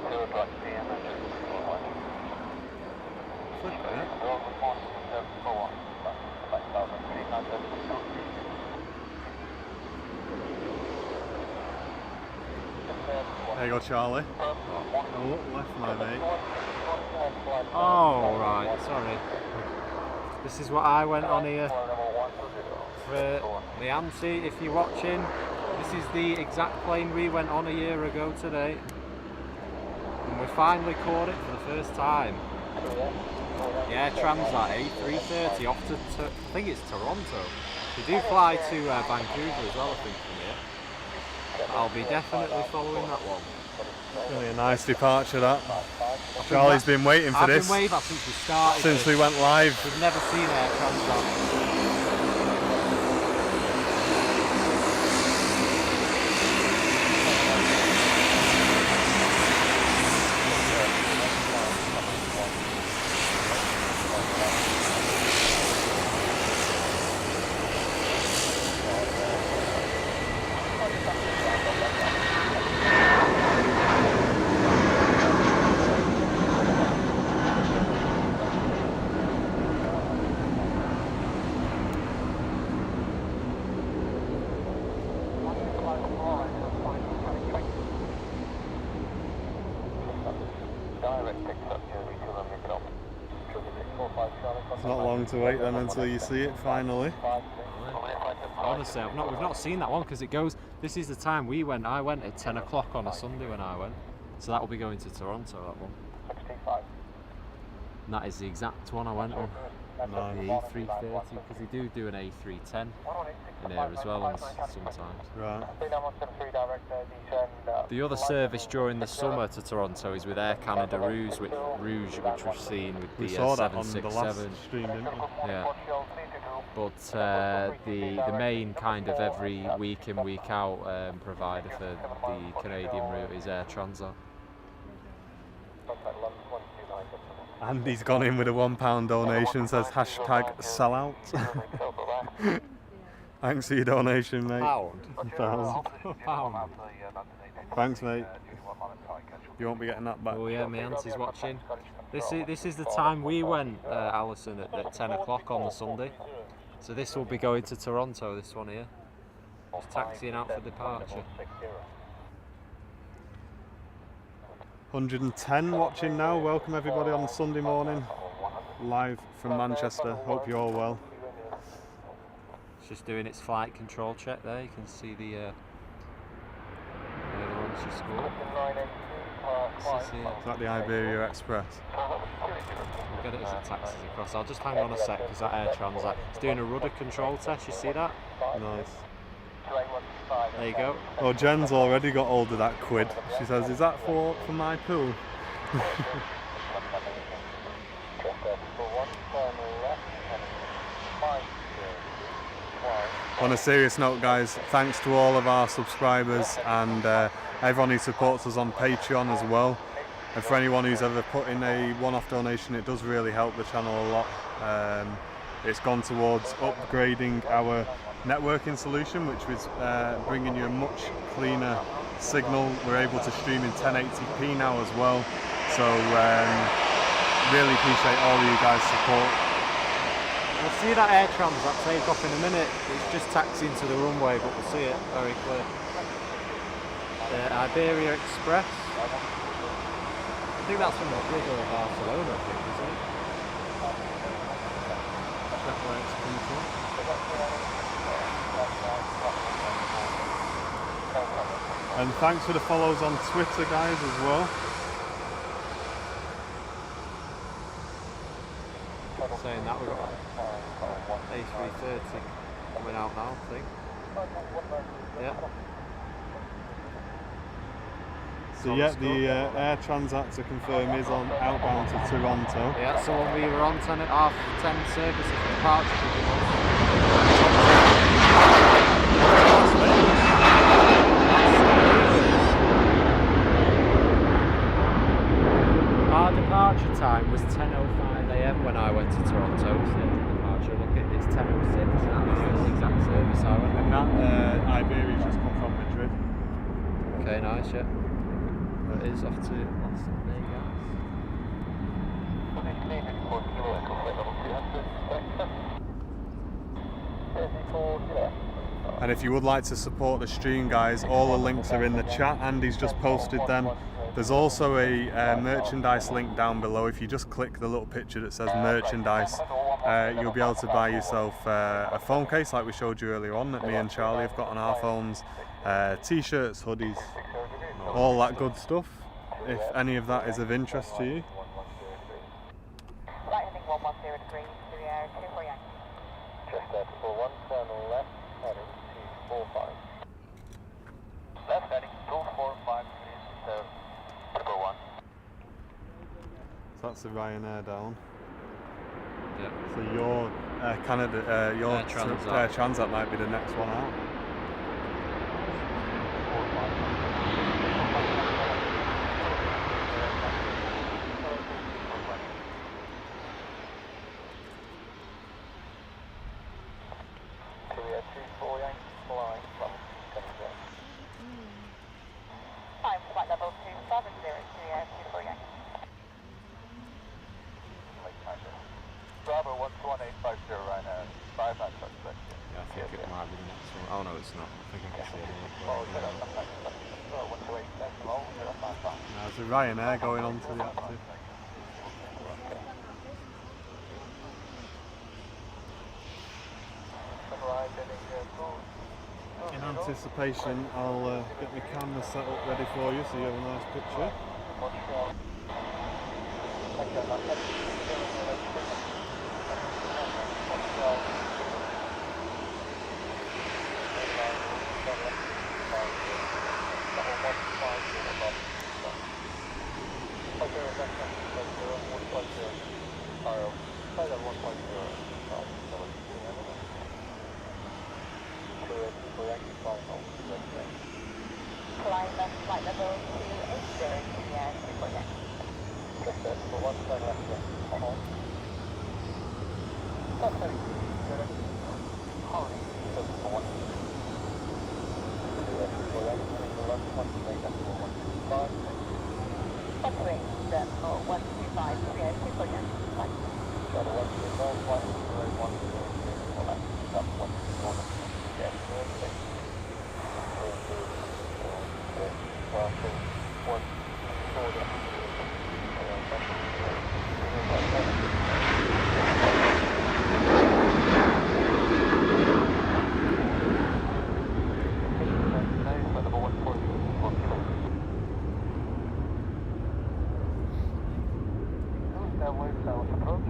S1: Flip it.
S2: There you go, Charlie. Oh, look left, my mate.
S1: Oh, right, sorry. This is what I went on here for the ANSI, if you're watching. This is the exact plane we went on a year ago today. And we finally caught it for the first time. Yeah, Transat A330 off to, I think it's Toronto. They do fly to Vancouver as well, I think, from here. I'll be definitely following that one.
S2: Really a nice departure, that. Charlie's been waiting for this
S1: I've been waiting since we started.
S2: since we went live.
S1: We've never seen Air Transat.
S2: It's not long to wait then until you see it finally.
S1: Honestly, we've not seen that one because it goes. This is the time we went. I went at 10 o'clock on a Sunday when I went, so that will be going to Toronto. That one. And that is the exact one I went on. The A330 because they do an A310 in there as well sometimes.
S2: Right.
S1: The other service during the summer to Toronto is with Air Canada Rouge, which we've seen with
S2: We
S1: the
S2: saw that on the
S1: 767.
S2: last stream, didn't we?
S1: Yeah. But the main kind of every week in week out provider for the Canadian route is Air Transat.
S2: And he's gone in with a £1 donation, says hashtag sellout. Thanks for your donation, mate.
S1: Pound? Pound.
S2: Thanks, mate. You won't be getting that back.
S1: Oh yeah, my auntie's watching. This is the time we went, Alison, at 10 o'clock on the Sunday. So this will be going to Toronto, this one here. Just taxiing out for departure.
S2: 110 watching now. Welcome everybody on Sunday morning, live from Manchester. Hope you're all well.
S1: It's just doing its flight control check there. You can see the one she scored.
S2: Is that the Iberia Express?
S1: We'll get it as it taxis across. I'll just hang on a sec because that Air Transat is doing a rudder control test. You see that?
S2: Nice.
S1: There you go.
S2: Oh, Jen's already got hold of that quid. She says, is that for my pool? On a serious note, guys, thanks to all of our subscribers and everyone who supports us on Patreon as well. And for anyone who's ever put in a one-off donation, it does really help the channel a lot. it's gone towards upgrading our networking solution, which was bringing you a much cleaner signal. We're able to stream in 1080p now as well, so really appreciate all of you guys' support.
S1: We'll see that air transat take off in a minute. It's just taxiing to the runway, but we'll see it very clear. Iberia Express. I think that's from Madrid or Barcelona, I think, isn't it? Check where it's coming from.
S2: And thanks for the follows on Twitter, guys, as well.
S1: Saying that, we've got A330 coming out now, I think. Yeah.
S2: So yeah, the Air Transat to confirm is on outbound to Toronto.
S1: Yeah, that's the one we were on 10 at half 10 services for departure. Our departure time was 10:05 AM when I went to Toronto. So departure, look at it's 10:06. That's the exact service I went.
S2: And that Iberia's just come from Madrid.
S1: Okay, nice, yeah. It is off to Las Vegas.
S2: And if you would like to support the stream, guys, all the links are in the chat. Andy's just posted them. There's also a merchandise link down below. If you just click the little picture that says merchandise, you'll be able to buy yourself a phone case like we showed you earlier on that me and Charlie have got on our phones, t-shirts, hoodies, all that good stuff, if any of that is of interest to you.
S4: Right heading 110 degrees to the air, 24 Yankee.
S3: Just that for 1 turn left heading 245. Left heading 245 degrees to 1.
S2: So that's the Ryanair down.
S1: Yeah.
S2: So your Canada, your
S1: Air Transat.
S2: Transat might be the next one out.
S4: Time flight level 270 to the air, 24 Yankee.
S3: Bravo 11850 right now. 5 knots suspect.
S1: Yeah, I think it might be the next one. Oh no, it's not. I think I can see it.
S2: Now there's a Ryanair going on to the active. In anticipation, I'll get my camera set up ready for you so you have a nice picture.
S4: Climb left flight level 280 to the air, 24 Yankee. Upwing, 125 to the air, 24 Yankee.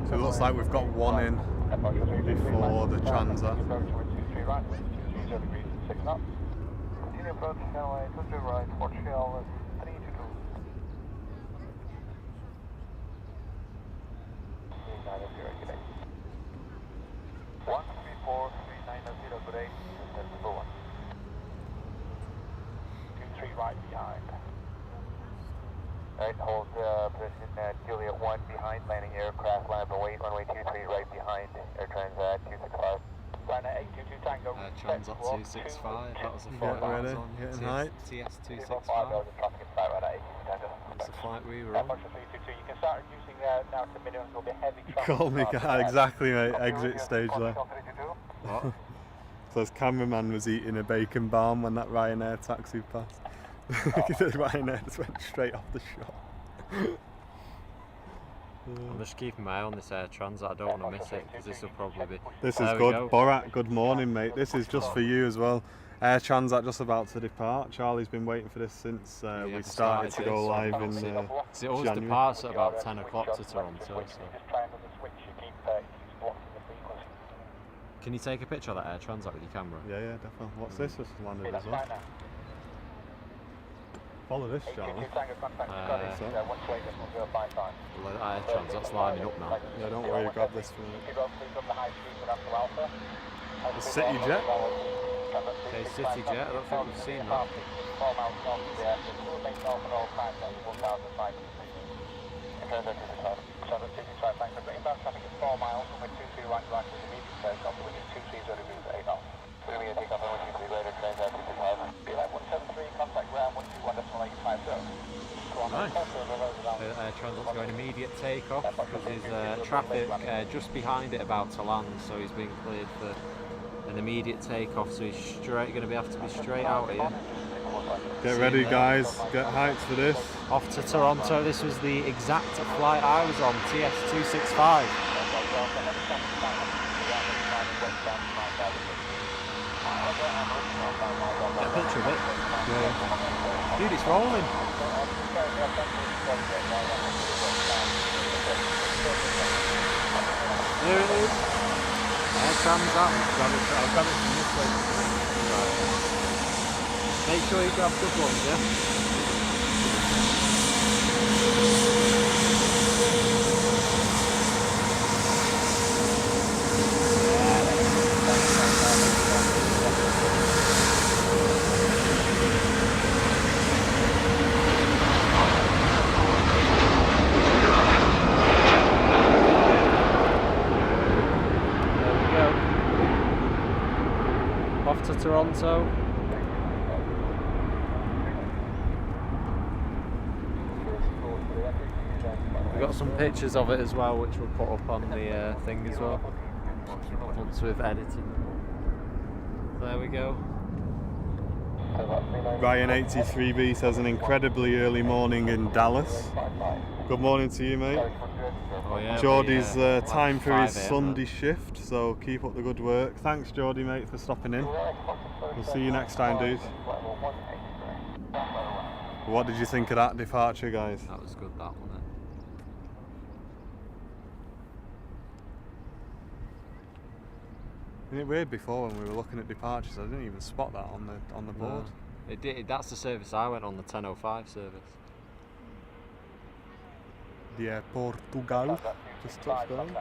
S2: So it looks like we've got one in before the Transat.
S3: Continue approach runway 22 right, Montreal 322. 390 today. 134 390 today, that's number 1. 23 right behind. Alright, hold position at Juliet 1 behind landing aircraft, land await, runway 23 right behind Air Transat.
S1: Transat 265. That was the flight
S2: Get
S1: I was
S2: ready,
S1: on.
S2: getting hyped.
S1: TS 265. That's the flight we were on.
S3: You can start reducing now to minimum. There'll be heavy traffic.
S2: Call me guy, exactly mate, exit stage there.
S1: What?
S2: So his cameraman was eating a bacon balm when that Ryanair taxi passed. The Ryanair just went straight off the shot.
S1: I'm just keeping my eye on this Air Transat. I don't want to miss it because this will probably be.
S2: This is
S1: There we
S2: good.
S1: go.
S2: Borat, good morning mate. This is just for you as well. Air Transat just about to depart. Charlie's been waiting for this since we started to go live in
S1: Because it always
S2: January.
S1: departs at about 10 o'clock to Toronto. So. Can you take a picture of that Air Transat with your camera?
S2: Yeah, definitely. What's this? Just landed as well. Follow this, Charlie.
S1: Air Transat's lining up now.
S2: Yeah, don't worry, grab this for me. The City Jet.
S1: Okay, City Jet, I don't think we've seen that. Nice. Air Transat's going immediate takeoff because there's traffic just behind it about to land, so he's been cleared for an immediate takeoff, so he's going to have to be straight out here.
S2: Get ready guys, get hyped for this.
S1: Off to Toronto. This was the exact flight I was on, TS 265. Get a picture of it.
S2: Yeah.
S1: Dude, it's rolling. There it is. Air Transat. I'll grab it from this way. Right. Make sure you grab good ones, yeah? Off to Toronto. We've got some pictures of it as well, which we'll put up on the thing as well, once we've edited them. There we go.
S2: Ryan 83B says an incredibly early morning in Dallas. Good morning to you mate.
S1: Oh, yeah,
S2: Geordie's time for his
S1: 5 AM
S2: Sunday shift, so keep up the good work. Thanks Geordie mate for stopping in. We'll see you next time dude. What did you think of that departure guys?
S1: That was good, that wasn't it?
S2: Isn't it weird before when we were looking at departures, I didn't even spot that on the board.
S1: No. It did. That's the service I went on, the 10:05 service.
S2: Yeah, Portugal just touched down.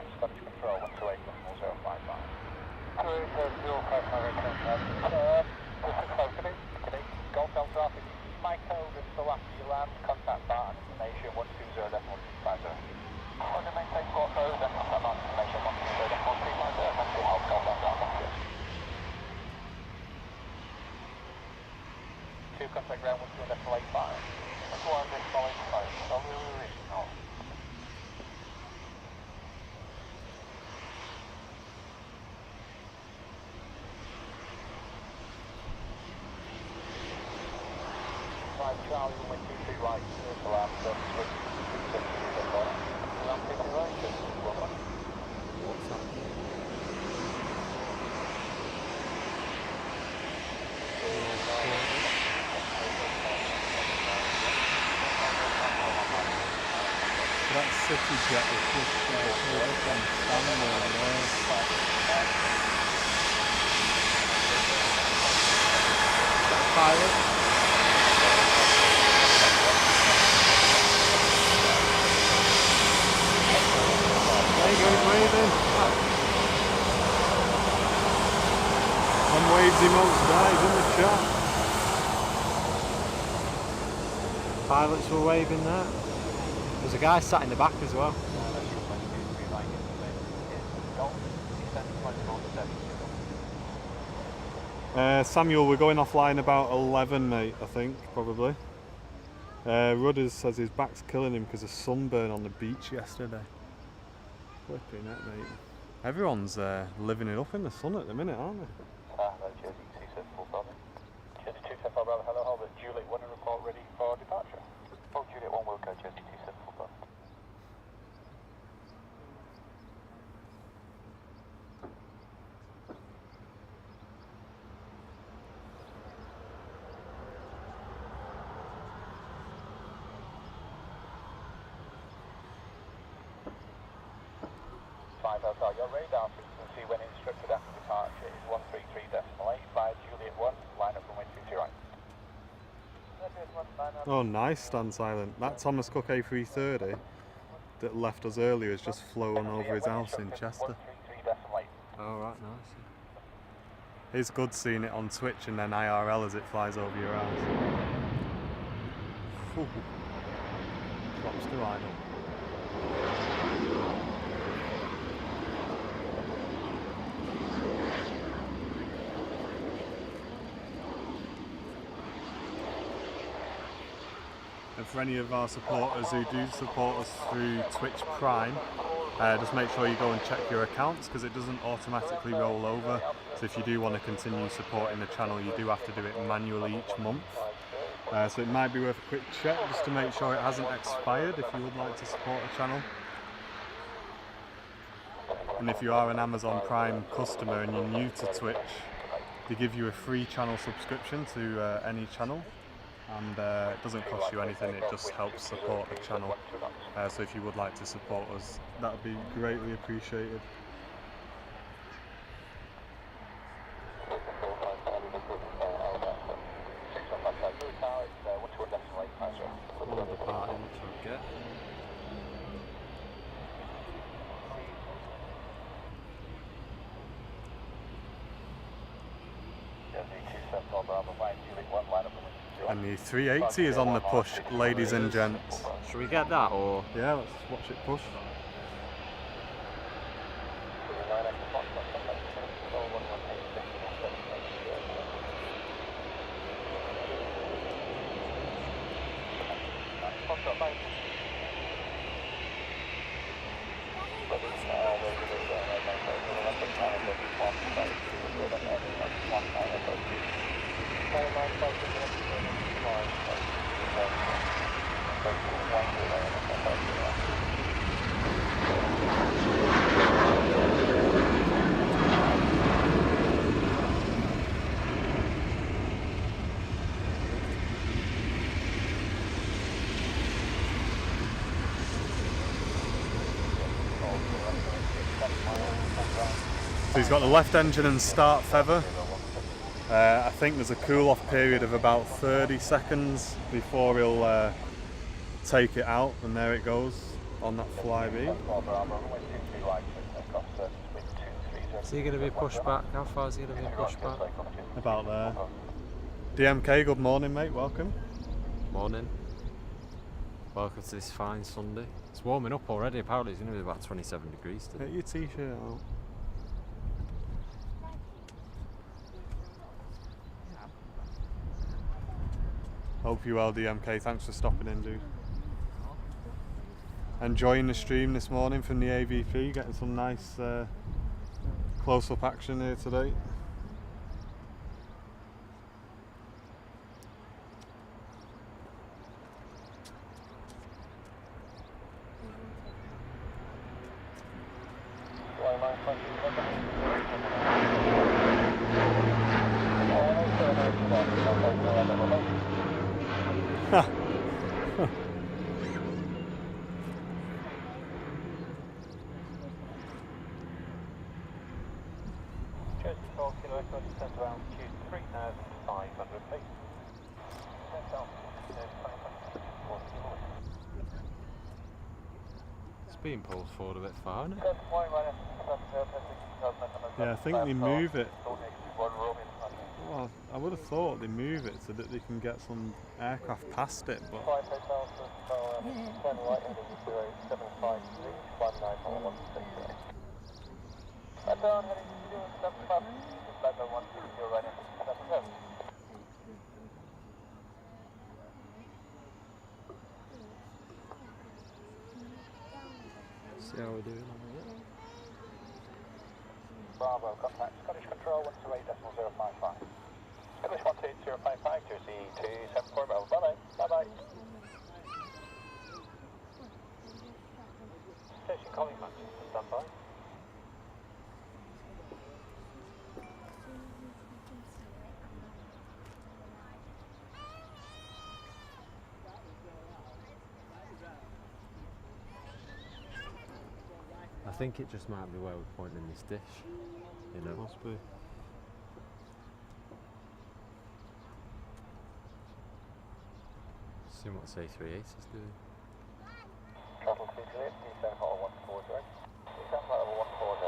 S3: Contact ground 12.85. That's why I'm just following the phone. So really original. Right, Charlie, when we 23 right, circle out, so switch to 260 around 50 right,
S1: What's that?
S2: That City Jet was just pulled up on standing over there.
S1: Pilot.
S2: There you go, he's waving. One waves amongst guys in the chat.
S1: Pilots were waving there. There's a guy sat in the back as well.
S2: Samuel, we're going offline about 11, mate, I think, probably. Rudders says his back's killing him because of sunburn on the beach yesterday. Flipping it, mate. Everyone's living it up in the sun at the minute, aren't they?
S3: Jersey 274 Bravo. Jersey 274 Bravo, hello, hold it. Juliet 1 and report ready for departure. Oh, Juliet 1 will go, Jersey 274 Bravo. Hotel, your radar frequency when instructed after departure is 133.8 by Juliet 1, line up runway 23 right.
S2: Oh, nice, stand silent. That Thomas Cook A330 that left us earlier has just flown over his house in Chester.
S1: Oh, right, nice.
S2: It's good seeing it on Twitch and then IRL as it flies over your house. Props to line up. And for any of our supporters who do support us through Twitch Prime, just make sure you go and check your accounts because it doesn't automatically roll over. So if you do want to continue supporting the channel, you do have to do it manually each month. So it might be worth a quick check just to make sure it hasn't expired if you would like to support the channel. And if you are an Amazon Prime customer and you're new to Twitch, they give you a free channel subscription to any channel. And it doesn't cost you anything, it just helps support the channel. So if you would like to support us, that would be greatly appreciated. And the 380 is on the push, ladies and gents.
S1: Should we get that or?
S2: Yeah, let's watch it push. So he's got the left engine and start feather. I think there's a cool-off period of about 30 seconds before he'll take it out, and there it goes on that flyby.
S1: Is he going to be pushed back? How far is he going to be pushed back?
S2: About there. DMK, good morning, mate. Welcome.
S1: Morning. Welcome to this fine Sunday. It's warming up already. Apparently it's going to be about 27 degrees today.
S2: Get your t-shirt out. Hope you well, DMK. Thanks for stopping in, dude. Enjoying the stream this morning from the AVP. Getting some nice close-up action here today.
S1: Being pulled forward a bit far, isn't it?
S2: Yeah, I think they move it. Well, I would have thought they move it so that they can get some aircraft past it, but...
S1: See how we're doing on it.
S3: Bravo, contact Scottish Control 128.055. Scottish 18055 to C274 Bravo. Bye bye. Bye bye. Station calling Manchester, stand by.
S1: I think it just might be where we're pointing this dish, you know.
S2: Must be.
S1: See what A38 is doing.
S3: Shuttle 238, descend for 140. Descend for 140,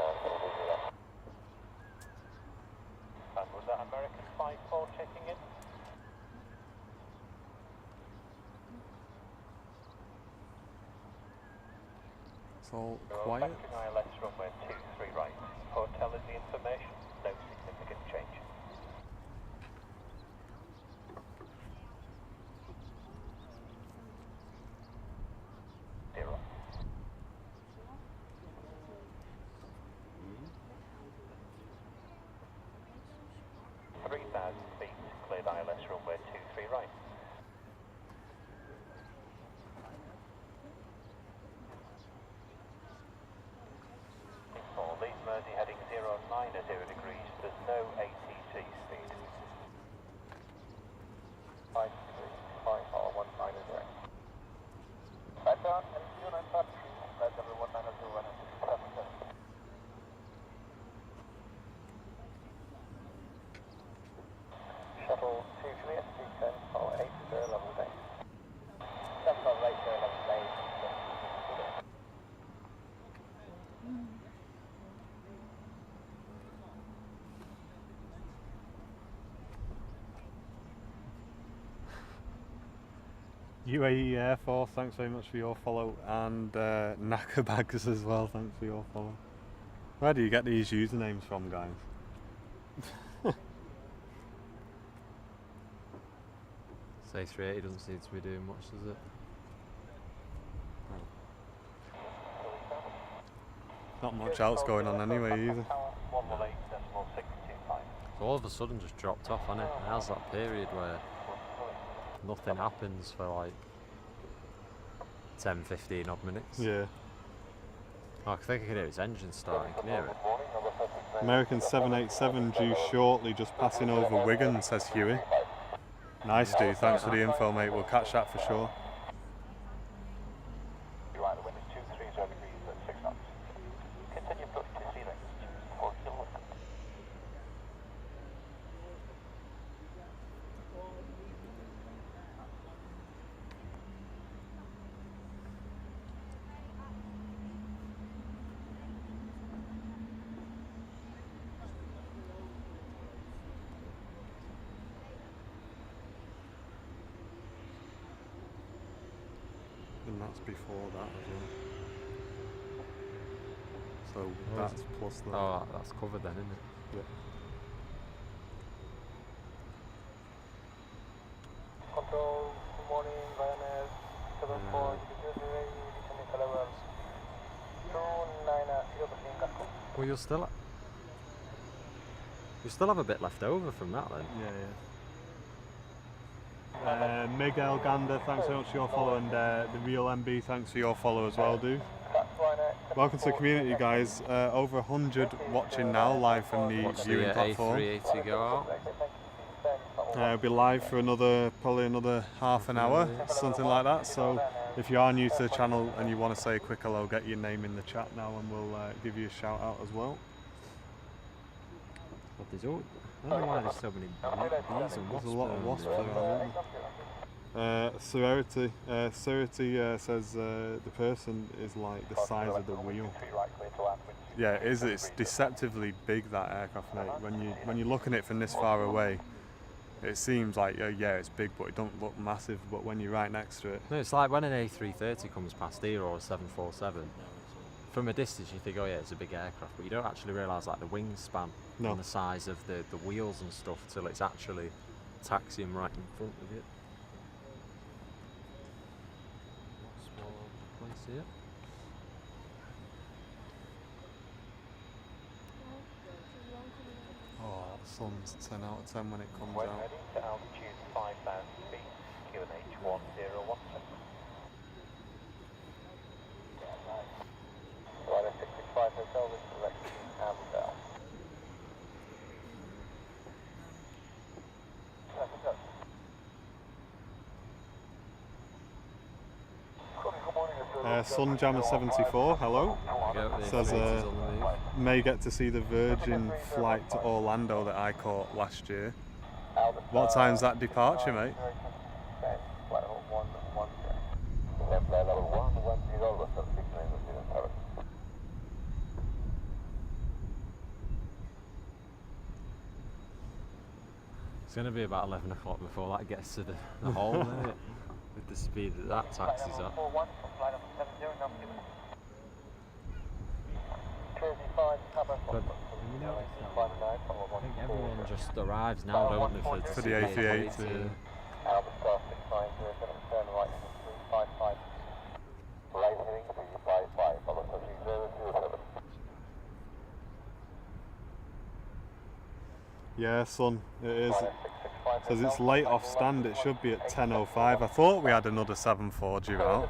S3: and was that American 54 checking in?
S1: It's all quiet.
S3: Banking ILS runway 23 right. Hotel is the information, no significant change. Zero. 3,000 feet, cleared ILS runway 23 right. For Leeds Mersey heading 09 at 0 degrees, there's no ATC speed. 5 degrees, 5 or 1 9 is right. Right down, and 09 right number 1901 and 677. Shuttle 23 at 310 for 80 level day. That's not right there, level day.
S2: UAE Air Force, thanks very much for your follow, and Knacker Bags as well, thanks for your follow. Where do you get these usernames from, guys?
S1: A38 doesn't seem to be doing much, does it?
S2: Not much else going on anyway either.
S1: So all of a sudden just dropped off, hasn't it? It has that period where nothing happens for like 10-15 odd minutes.
S2: Yeah.
S1: Oh, I think I can hear its engine starting, can you hear it?
S2: American 787 due shortly, just passing over Wigan, says Huey. Nice dude, thanks for the info mate, we'll catch that for sure.
S3: Right, the wind is 230 degrees at 6 knots. Continue approach to sea level 4 kilometers.
S2: And that's before that as well. So
S1: Oh,
S2: that's
S1: is it?
S2: plus that.
S1: Oh, that's covered then, isn't it?
S2: Yeah.
S3: Control, good morning, Ryanair 74, descending levels 290 Gasco.
S1: Well, you'll still have a bit left over from that then.
S2: Yeah, yeah. Miguel Gander, thanks so much for your follow, and the Real MB, thanks for your follow as well, dude. Welcome to the community, guys. Over 100 watching now, live from the
S1: Watch
S2: viewing
S1: the
S2: platform.
S1: A380 go out.
S2: It'll be live for probably another half an hour, something like that. So if you are new to the channel and you want to say a quick hello, get your name in the chat now and we'll give you a shout out as well.
S1: But there's all, I don't know why there's so many bees and wasps.
S2: There's a lot of wasps
S1: around
S2: around. Serenity says the person is like the size of the wheel. Yeah, it is. It's deceptively big, that aircraft, mate. When you're looking at it from this far away, it seems like yeah, it's big, but it don't look massive. But when you're right next to it,
S1: No, it's like when an A330 comes past here or a 747. from a distance you think, oh yeah, it's a big aircraft, but you don't actually realise like the wingspan and the size of the wheels and stuff till it's actually taxiing right in front of you. Lots more place here.
S2: Oh, the sun's 10 out of 10 when it comes
S3: When
S2: out.
S3: ready to altitude 5,000 feet, QNH 1017. Rider 665 Hotel, this is Lexington Amdale.
S2: Sunjammer 74, hello. Says may get to see the Virgin flight to Orlando that I caught last year. What time's that departure, mate?
S1: It's going to be about 11 o'clock before that gets to the hole, isn't it? With the speed that taxi's at. But you know, I think everyone just arrives now, don't they,
S2: for the Aviation. Yeah, son, it is. Says it's late off stand, it should be at 10:05. I thought we had another 7-4 due out.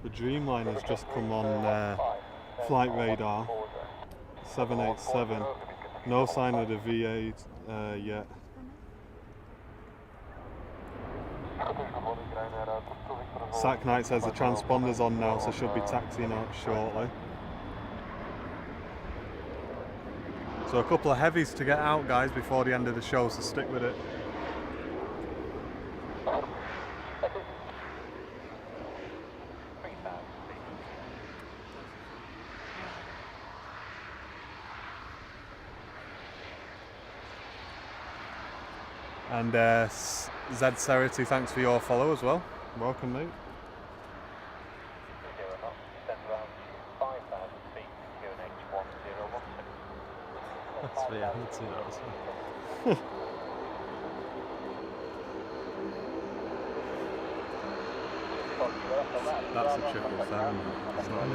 S2: The Dreamliner has just come on flight radar, 787. No sign of the V8 yet. Sack Knight says the transponder's on now, so should be taxiing out shortly. So a couple of heavies to get out, guys, before the end of the show, so stick with it. And Zed Serity, thanks for your follow as well. Welcome, mate.
S1: That's reality, that as well.
S2: That's a 777. It's not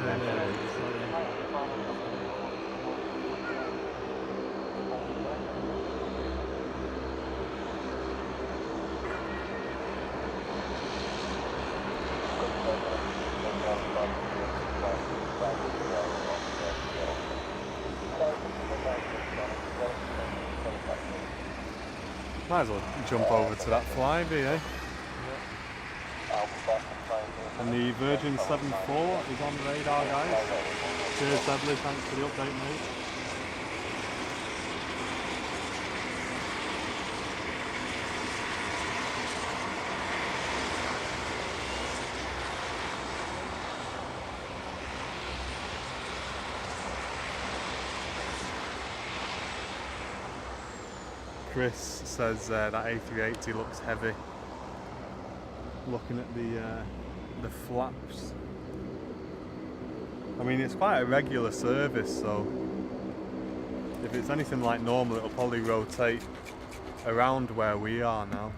S2: might as well jump over to that flyby, eh? And the Virgin 74 is on the radar, guys. Cheers, Dudley, thanks for the update, mate. Chris says that A380 looks heavy. Looking at the flaps. I mean, it's quite a regular service, so if it's anything like normal, it'll probably rotate around where we are now.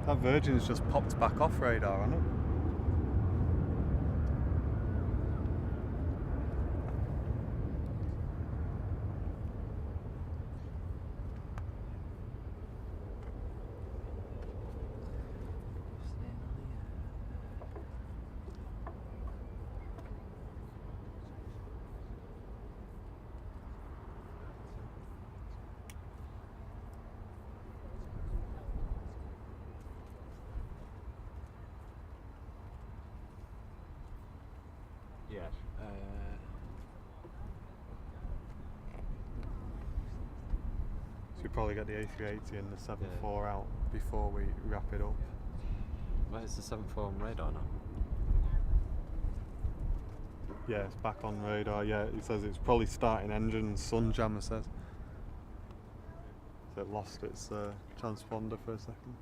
S2: That Virgin's just popped back off radar, hasn't it?
S1: yet?
S2: So we probably get the A380 and the 74 out before we wrap it up.
S1: Where's the 74 on radar now?
S2: Yeah, it's back on radar. Yeah, it says it's probably starting engine. Sunjammer says. So it lost its transponder for a second.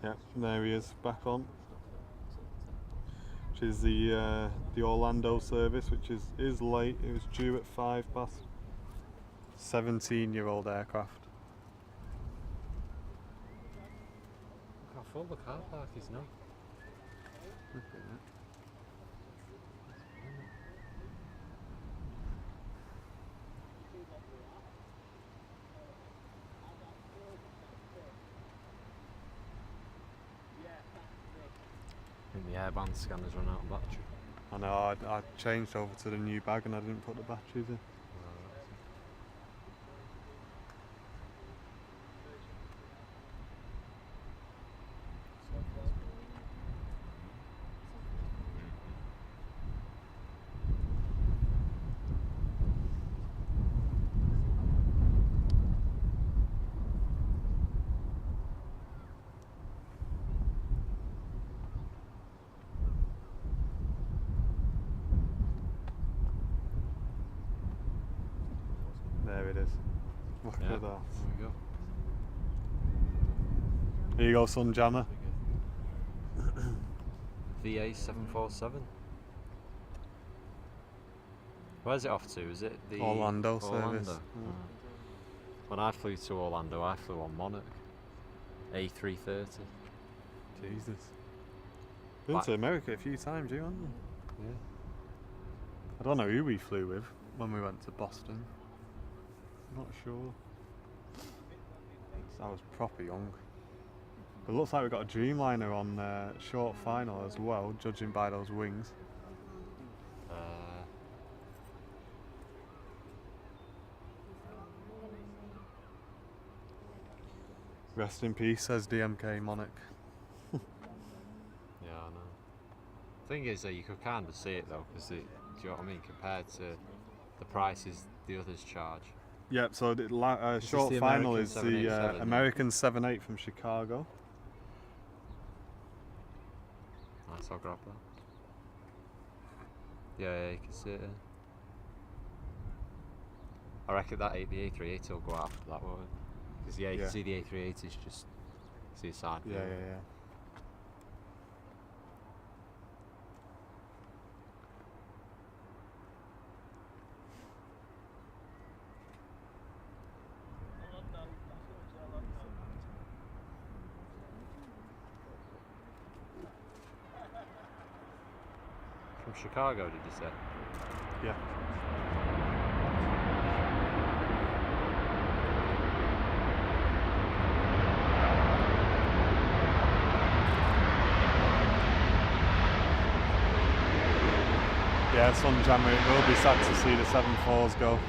S2: Yeah, there he is, back on. Which is the Orlando service, which is late. It was due at 5 past. 17-year-old aircraft.
S1: Look how full the car park is now. I think the airband scanner's run out of battery.
S2: I know, I changed over to the new bag and I didn't put the batteries in. There it is. Look at that.
S1: There we go.
S2: Here you go, Sunjammer.
S1: VA 747. Where's it off to? Is it the
S2: Orlando service.
S1: Mm. When I flew to Orlando, I flew on Monarch A330.
S2: Jesus. Been to America a few times, you haven't you?
S1: Yeah.
S2: I don't know who we flew with when we went to Boston. Not sure. I was proper young. But it looks like we've got a Dreamliner on short final as well, judging by those wings. Rest in peace, says DMK Monarch.
S1: Yeah, I know. Thing is that you could kind of see it though, because do you know what I mean? Compared to the prices the others charge.
S2: Yep, so the short
S1: the
S2: final
S1: American
S2: is the
S1: 787,
S2: American 7.8 from Chicago.
S1: Nice, I'll grab that. Yeah, you can see it. I reckon that the A380 will go after that, won't it? Because you can see the A380 is just see the side.
S2: Yeah.
S1: From Chicago, did you say?
S2: Yeah. Yeah, Sunjammer, it will be sad to see the 7.4s go.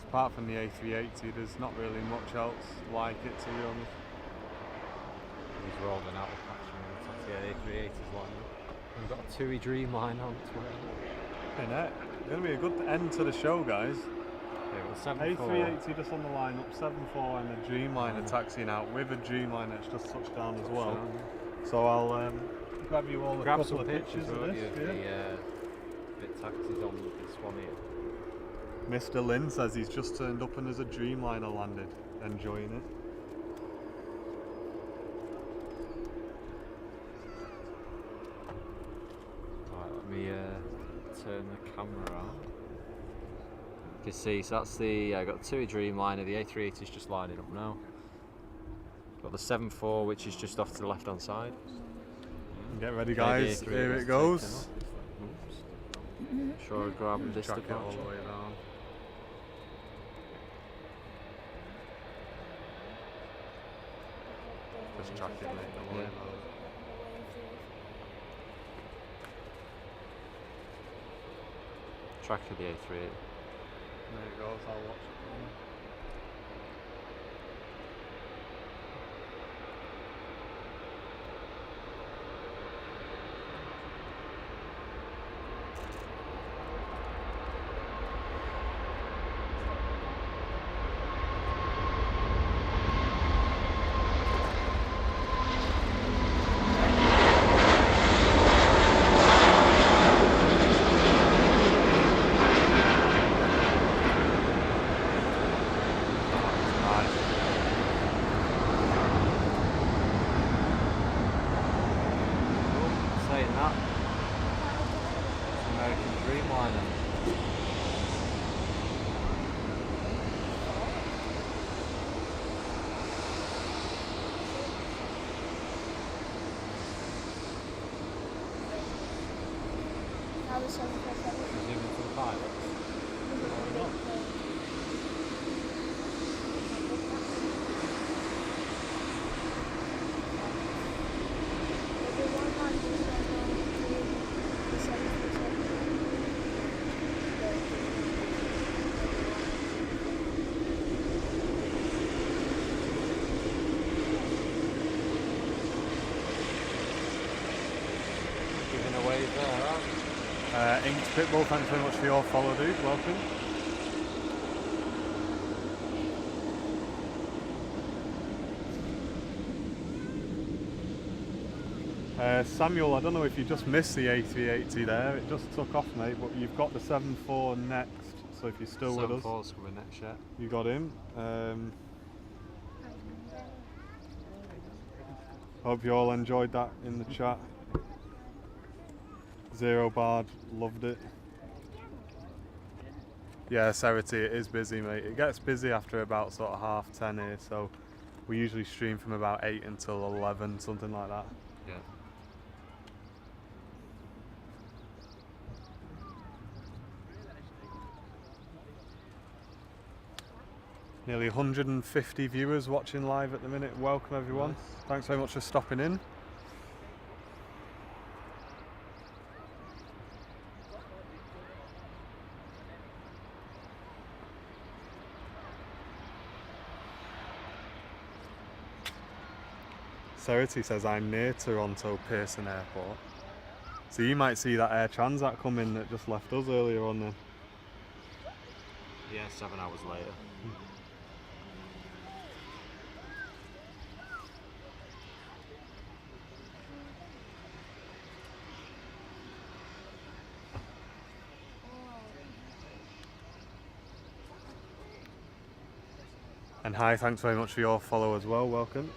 S2: Apart from the A380, there's not really much else like it, to be honest.
S1: He's rolling out the patch and the A380's lined up. We've got a TUI Dreamliner on its way.
S2: It's going to be a good end to the show, guys.
S1: Yeah,
S2: A380 just on the lineup, 7.4 and a Dreamliner taxiing out with a Dreamliner that's just touched down as well. So I'll grab you all a couple of pictures of this.
S1: The taxis on this one here.
S2: Mr. Lynn says he's just turned up and there's a Dreamliner landed, enjoying it.
S1: Right, let me turn the camera on. You can see, so that's the, I got the TUI Dreamliner, the A380 is just lining up now. Got the 7.4 which is just off to the left hand side.
S2: Get ready guys, here it goes.
S1: Sure, grab this
S2: track it all
S1: departure.
S2: the way down. Just track it, mate, don't worry about it.
S1: track of the A38.
S2: There it goes, I'll watch it for you.
S1: Saying that, it's American Dreamliner. Presuming for the pilots. Giving away there, aren't we?
S2: Inked Pitbull, thanks very much for your follow, dude. Welcome. Samuel, I don't know if you just missed the A380 there. It just took off, mate. But you've got the 7.4 next. So if you're still with us,
S1: 7.4's coming next, yeah.
S2: you got him. Hope you all enjoyed that in the chat. Zero Bard loved it. Yeah, Serity, it is busy, mate. It gets busy after about sort of 10:30 here, so we usually stream from about 8 until 11, something like that.
S1: Yeah.
S2: Nearly 150 viewers watching live at the minute. Welcome everyone.
S1: Nice.
S2: Thanks very much for stopping in. Serity says I'm near Toronto Pearson Airport. So you might see that Air Transat come in that just left us earlier on then.
S1: Yeah, 7 hours later.
S2: And hi, thanks very much for your follow as well. Welcome.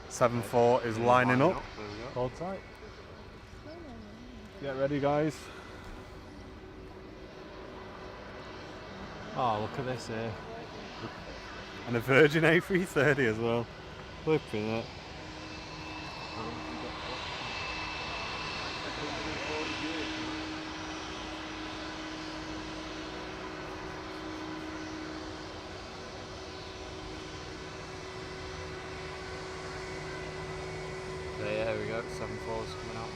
S2: 7.4 is lining up.
S1: There we go.
S2: Hold tight. Get ready, guys.
S1: Oh, look at this here.
S2: And a Virgin A330 as well. Flipping it.
S1: There we go, 7.4's coming out.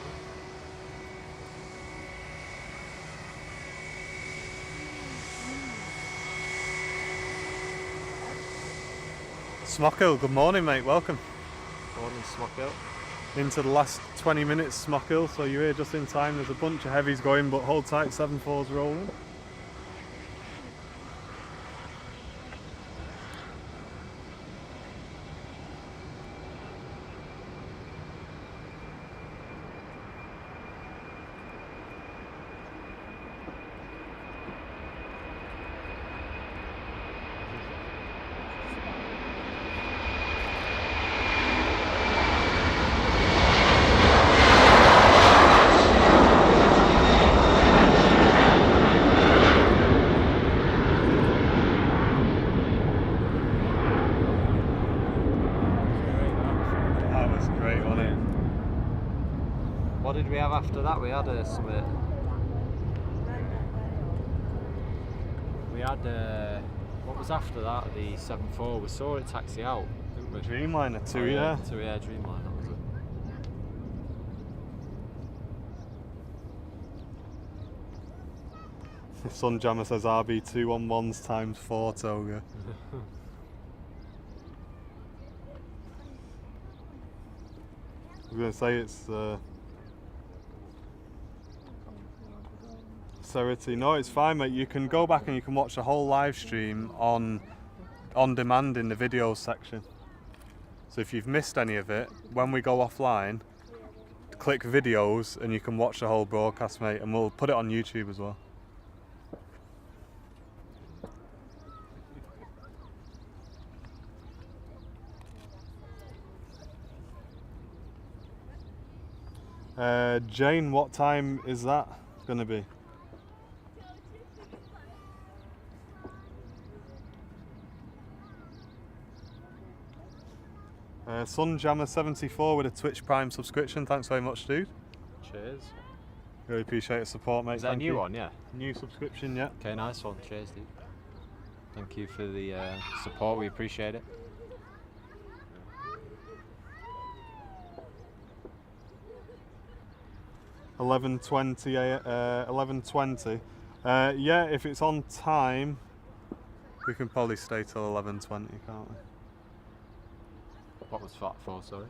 S2: Smockhill, good morning, mate. Welcome.
S1: Morning, Smockhill.
S2: Into the last 20 minutes, Smockhill, so you're here just in time. There's a bunch of heavies going, but hold tight, 7.4's rolling. That was great, wasn't it?
S1: What did we have after that? We had something. We had what was after that? The 7.4. We saw it taxi out, didn't we?
S2: Dreamliner 2,
S1: Oh,
S2: yeah.
S1: 2, yeah, Dreamliner, that was it.
S2: Sunjammer says RB211s times 4 Toga. I was going to say it's Serity. No, it's fine, mate. You can go back and you can watch the whole live stream on demand in the videos section. So if you've missed any of it, when we go offline, click videos and you can watch the whole broadcast, mate, and we'll put it on YouTube as well. Jane, what time is that going to be? Sunjammer74 with a Twitch Prime subscription. Thanks very much, dude.
S1: Cheers.
S2: Really appreciate the support, mate.
S1: Is that a new one? Yeah.
S2: New subscription, yeah.
S1: Okay, nice one. Cheers, dude. Thank you for the support. We appreciate it.
S2: $11:20. Yeah, if it's on time, we can probably stay till 11:20, can't we?
S1: What was that for, sorry?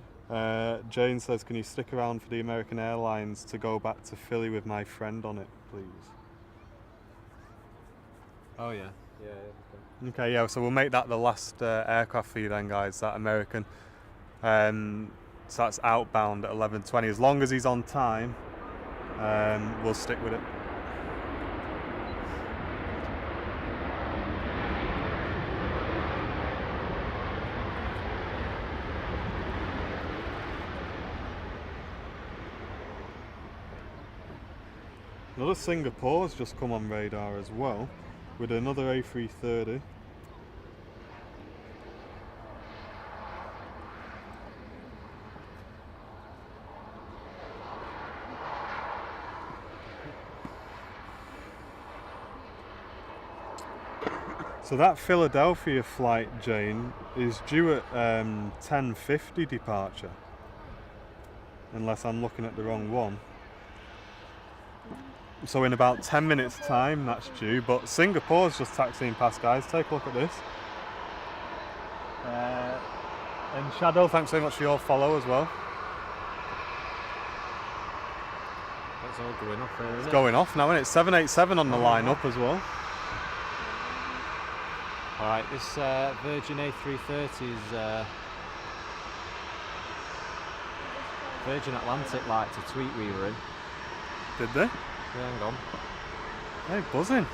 S2: Jane says, can you stick around for the American Airlines to go back to Philly with my friend on it, please?
S1: Oh, yeah.
S2: Okay, yeah, so we'll make that the last aircraft for you then, guys, that American. So that's outbound at 11:20. As long as he's on time, we'll stick with it. Another Singapore's just come on radar as well, with another A330. So that Philadelphia flight, Jane, is due at 10:50 departure, unless I'm looking at the wrong one. So in about 10 minutes time that's due, but Singapore's just taxiing past, guys. Take a look at this. And Shadow, thanks very much for your follow as well.
S1: That's all going off there,
S2: It's going off now, isn't it? 787 on the lineup as well.
S1: Alright, this Virgin A330 is Virgin Atlantic liked a tweet we were in.
S2: Did they?
S1: Yeah, hang on.
S2: Hey, buzzing.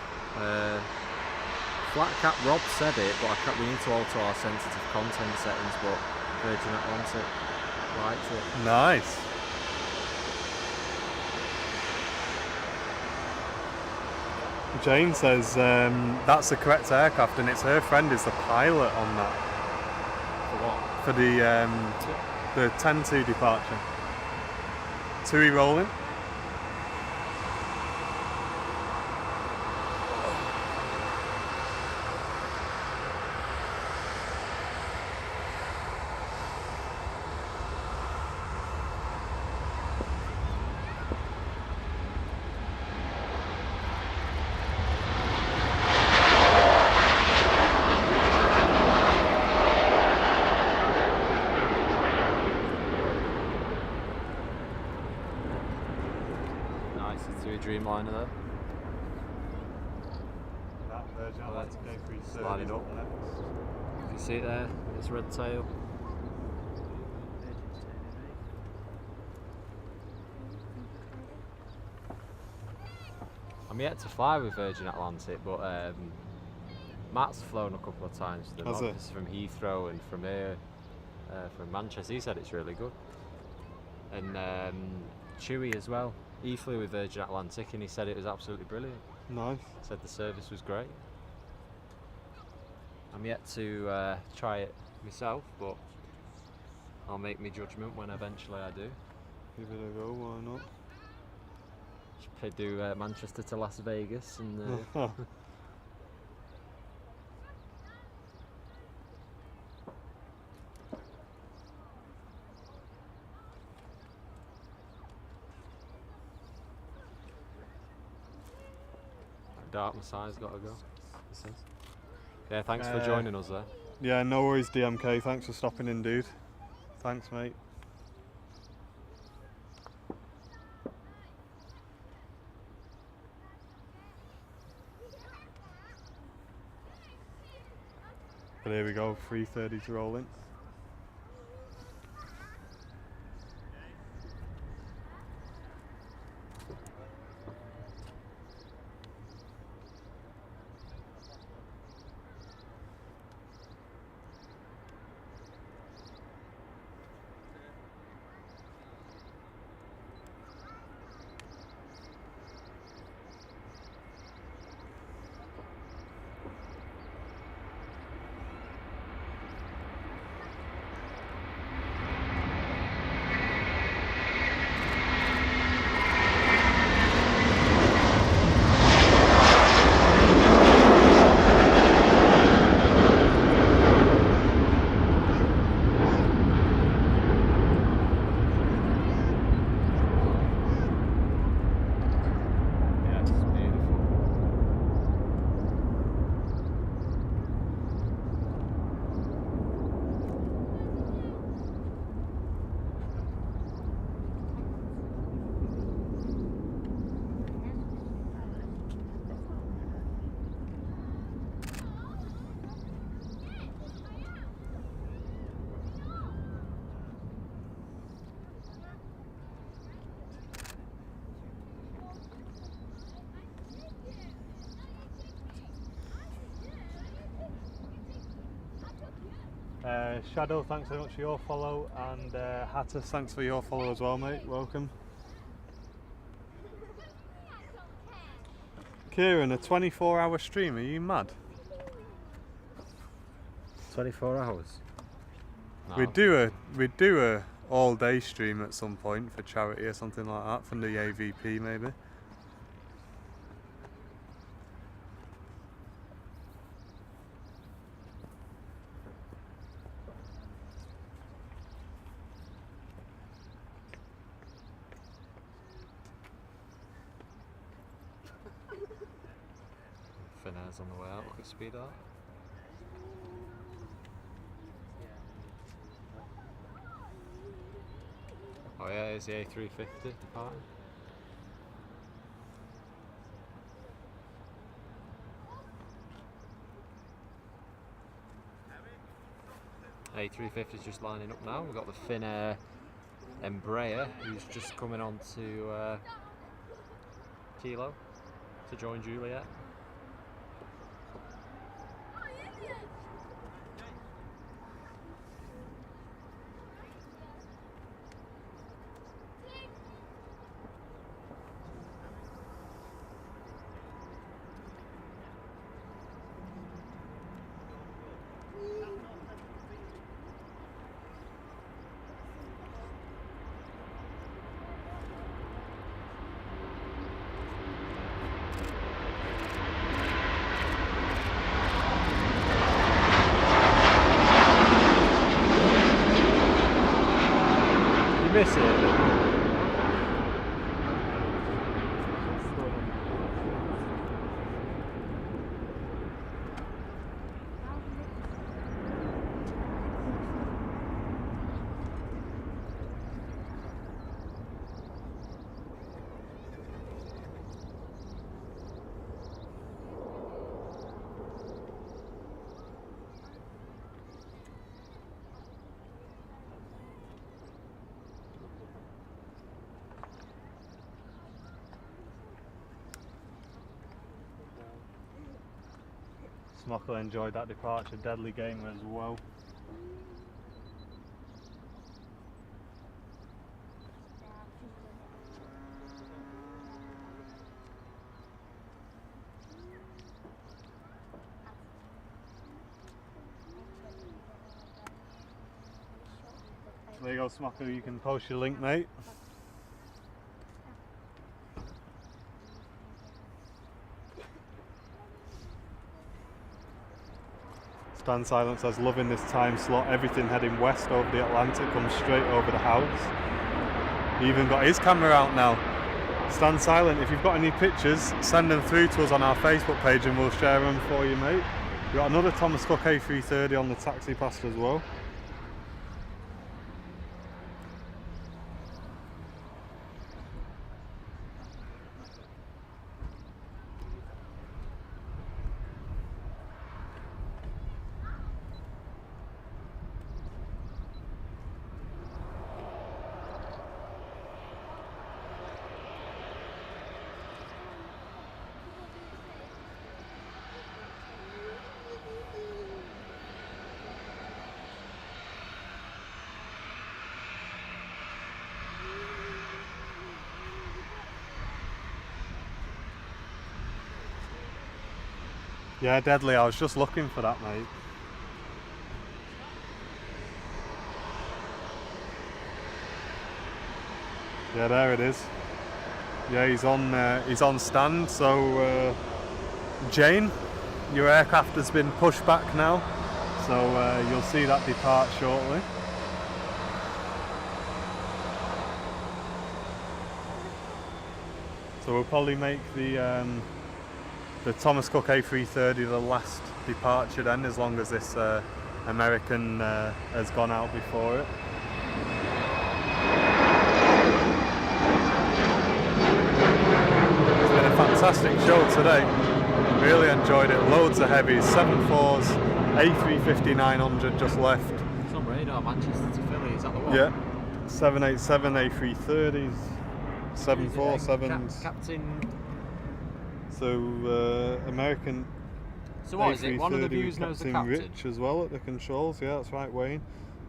S1: Flat Cap Rob said it, but we need to alter our sensitive content settings, but Virgin Atlantic liked it.
S2: Nice. Jane says that's the correct aircraft and it's her friend is the pilot on that.
S1: For what?
S2: For the 10-2 departure. Tui rolling.
S1: Dreamliner there.
S2: That Virgin Atlantic A330
S1: sliding up
S2: next.
S1: You can see it there, its red tail. I'm yet to fly with Virgin Atlantic, but Matt's flown a couple of times to the office from Heathrow and from here, from Manchester. He said it's really good. And Chewy as well. He flew with Virgin Atlantic and he said it was absolutely brilliant.
S2: Nice.
S1: Said the service was great. I'm yet to try it myself, but I'll make my judgment when eventually I do.
S2: Give it a go, why not?
S1: Should do Manchester to Las Vegas and Dark Messiah's got to go. Yeah, thanks for joining us there.
S2: Yeah, no worries, DMK. Thanks for stopping in, dude. Thanks, mate. But here we go, 3:30 to roll in. Shadow, thanks very much for your follow, and Hatter, thanks for your follow as well, mate. Welcome. Kieran, a 24-hour stream, are you mad?
S1: 24 hours? No.
S2: We'd do a all-day stream at some point for charity or something like that, from the AVP maybe.
S1: Finnair's on the way out, look at speed art. Oh yeah, it's the A350 departing. A350 is just lining up now. We've got the Finnair Embraer who's just coming on to Kilo to join Juliet. Miss it.
S2: Smockle enjoyed that departure, deadly gamer as well. There you go, Smockle, you can post your link, mate. Stan Silent says, loving this time slot, everything heading west over the Atlantic comes straight over the house. He even got his camera out now. Stand silent. If you've got any pictures, send them through to us on our Facebook page and we'll share them for you, mate. We've got another Thomas Cook A330 on the taxi past as well. Yeah, deadly. I was just looking for that, mate. Yeah, there it is. Yeah, he's on stand. So, Jane, your aircraft has been pushed back now, so you'll see that depart shortly. So we'll probably make the Thomas Cook A330 the last departure then, as long as this American has gone out before it. It's been a fantastic show today. Really enjoyed it. Loads of heavies, 7.4s, A350-900 just left.
S1: It's on radar, Manchester to Philly, is that the one?
S2: Yeah, 787 A330s, 747s.
S1: Captain.
S2: So American.
S1: So what is it? One of the
S2: A330
S1: views knows the
S2: Captain
S1: captain.
S2: Rich as well at the controls. Yeah, that's right, Wayne.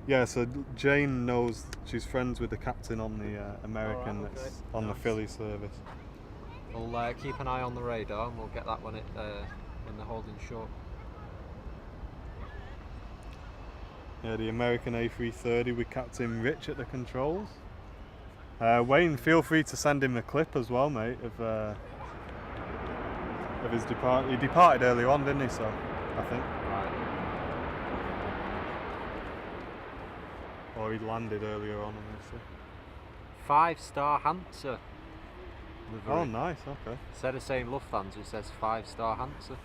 S2: Yeah, so Jane knows, she's friends with the captain on the American
S1: Alright, okay.
S2: that's on the
S1: Nice.
S2: Philly service.
S1: We'll keep an eye on the radar and we'll get that when they're holding short.
S2: Yeah, the American A330 with Captain Rich at the controls. Wayne, feel free to send him a clip as well, mate, of his depart. He departed earlier on, didn't he? So, I think.
S1: Right.
S2: Or he landed earlier on, obviously.
S1: 5-star Hansa. livery.
S2: Oh, nice. Okay.
S1: Instead of saying Lufthansa, it says 5-star Hansa.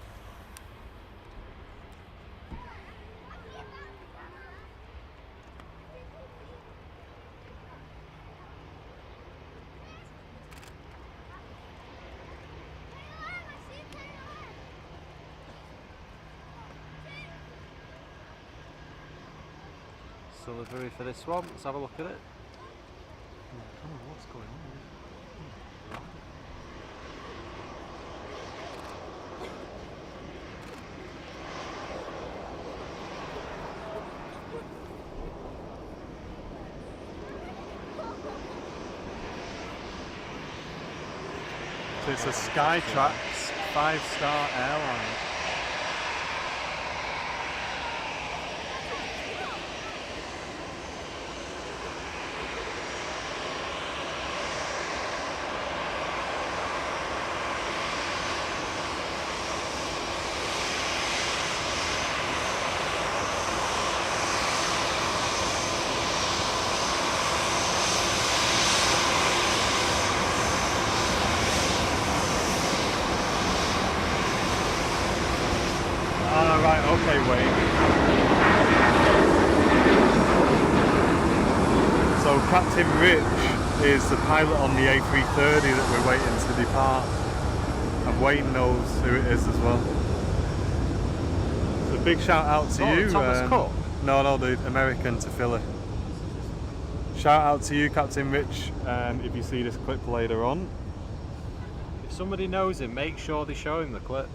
S1: So livery for this one. Let's have a look at it. I don't know what's going on. Right.
S2: So it's a Skytrax 5-star airline. Right, okay, Wayne. So Captain Rich is the pilot on the A330 that we're waiting to depart, and Wayne knows who it is as well. So big shout out to you.
S1: Thomas Cook?
S2: No, the American to Philly. Shout out to you, Captain Rich, if you see this clip later on.
S1: If somebody knows him, make sure they show him the clip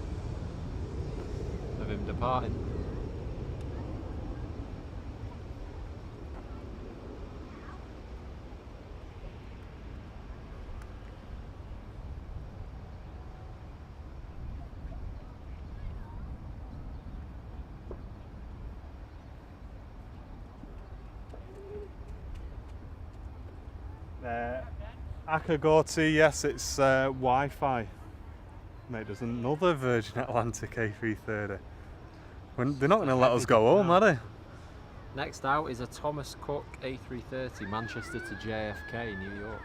S1: of him departing.
S2: Akagorti, yes, it's Wi-Fi. Mate, there's another Virgin Atlantic A330. They're not going to let us go home, are they?
S1: Next out is a Thomas Cook A330 Manchester to JFK, New York.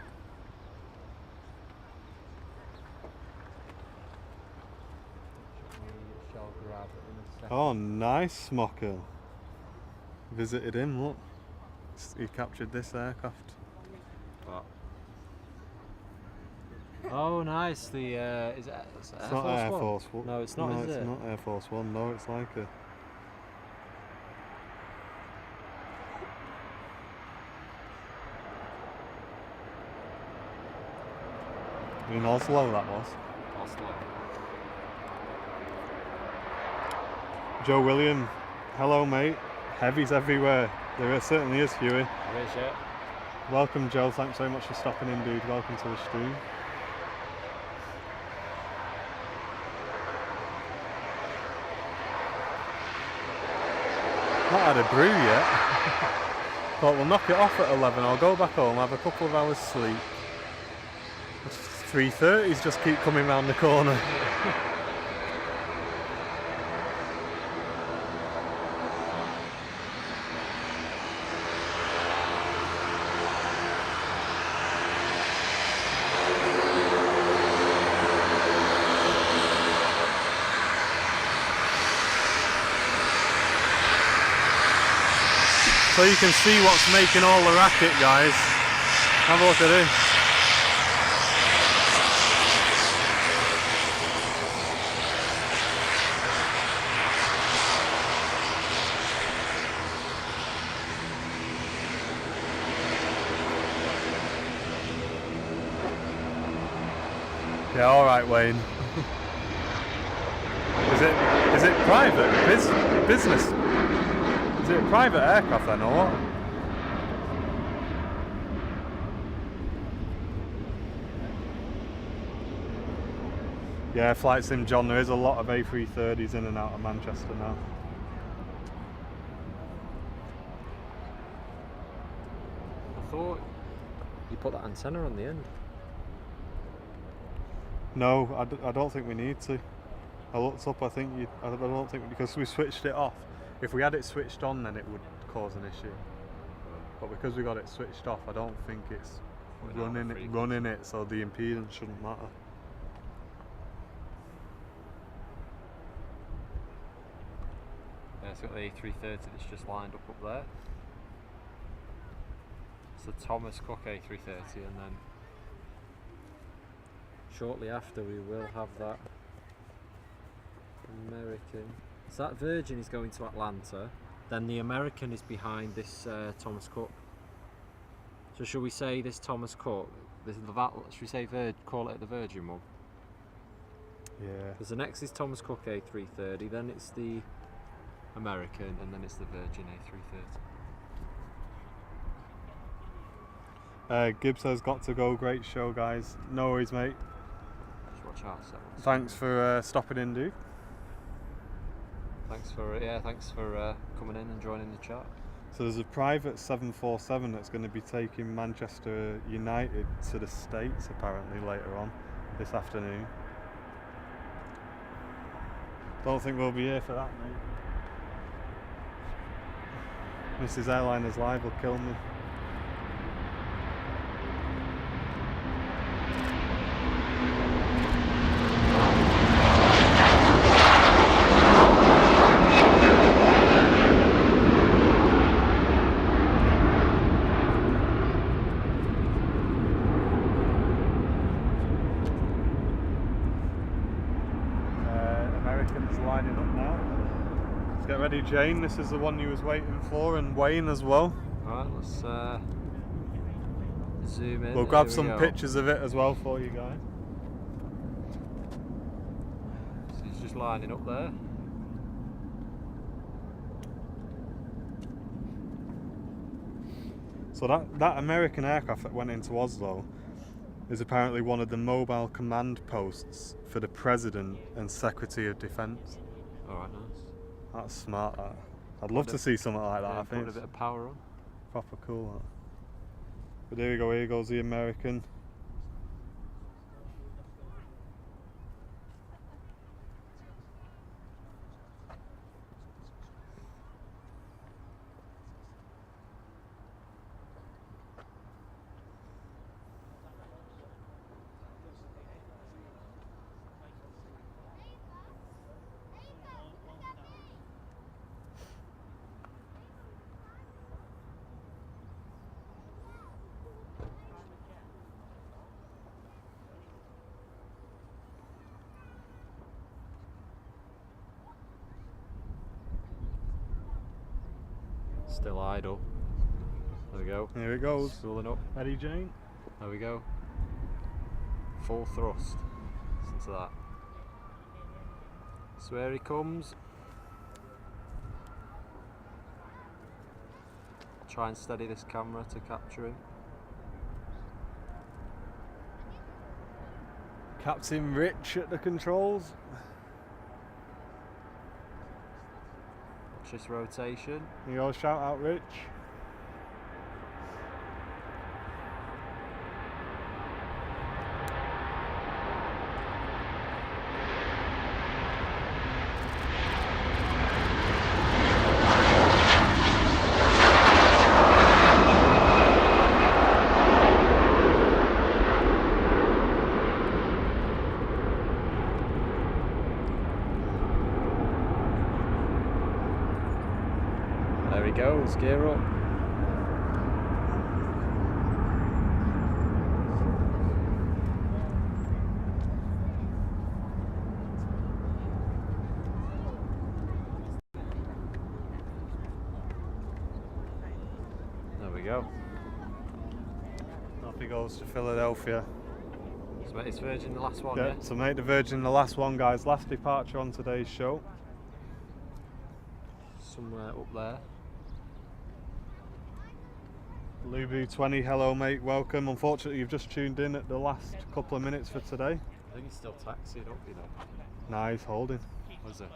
S1: grab in a second.
S2: Oh, nice, Smocker. Visited him, look. He captured this aircraft.
S1: What? Oh, nice. The is it?
S2: It's not Air Force One.
S1: No, it's not.
S2: No,
S1: is
S2: it's
S1: it?
S2: not Air Force One. No, it's like a. In Oslo, that was.
S1: Oslo.
S2: Joe William, hello, mate. Heavies everywhere. There certainly is, Huey.
S1: There is, yeah.
S2: Welcome, Joe. Thanks very much for stopping in, dude. Welcome to the stream. Not had a brew yet. Thought we'll knock it off at 11. I'll go back home, have a couple of hours sleep. 3:30s just keep coming round the corner. So you can see what's making all the racket, guys. Have a look at this. Yeah, all right, Wayne. Is it private? Business? Is it a private aircraft then, or what? Yeah, Flight Sim John, there is a lot of A330s in and out of Manchester now.
S1: I thought you put that antenna on the end.
S2: No, I don't think we need to. I looked up, I don't think, because we switched it off. If we had it switched on, then it would cause an issue. But because we got it switched off, I don't think it's running it, so the impedance shouldn't matter.
S1: Yeah, it's got the A330 that's just lined up there. It's the Thomas Cook A330, and then shortly after we will have that American. So that Virgin is going to Atlanta, then the American is behind this Thomas Cook. So should we say this Thomas Cook, should we say call it the Virgin one?
S2: Yeah.
S1: Because the next is Thomas Cook A330, then it's the American, and then it's the Virgin A330.
S2: Gibbs has got to go. Great show, guys. No worries, mate.
S1: Just watch out.
S2: Thanks for stopping in, dude.
S1: Thanks for coming in and joining the chat.
S2: So there's a private 747 that's going to be taking Manchester United to the States apparently later on this afternoon. Don't think we'll be here for that, mate. Mrs. Airliners Live will kill me. Lining up now. Let's get ready, Jane. This is the one you was waiting for, and Wayne as well.
S1: Alright, let's zoom in.
S2: We'll grab some pictures of it as well for you guys.
S1: So he's just lining up there.
S2: So that American aircraft that went into Oslo is apparently one of the mobile command posts for the President and Secretary of Defence.
S1: Alright, nice.
S2: That's smart, that. I'd love to see something like that.
S1: Yeah,
S2: I think
S1: put a bit of power on.
S2: proper cool, that. But there we go, here goes the American.
S1: Still idle. There we go.
S2: Here it goes.
S1: Spooling up.
S2: Ready, Jane?
S1: There we go. Full thrust. Listen to that. So here he comes. Try and steady this camera to capture him.
S2: Captain Rich at the controls.
S1: Watch this rotation.
S2: You go, shout out Rich.
S1: There he goes, gear up. There we go.
S2: Off he goes to Philadelphia.
S1: So it's Virgin the last one,
S2: Yeah,
S1: yeah?
S2: so make the Virgin the last one, guys. Last departure on today's show.
S1: Somewhere up there.
S2: Lubu 20, hello mate, welcome. Unfortunately, you've just tuned in at the last couple of minutes for today.
S1: I think he's still taxied up, you know.
S2: Nice holding.
S1: Was it?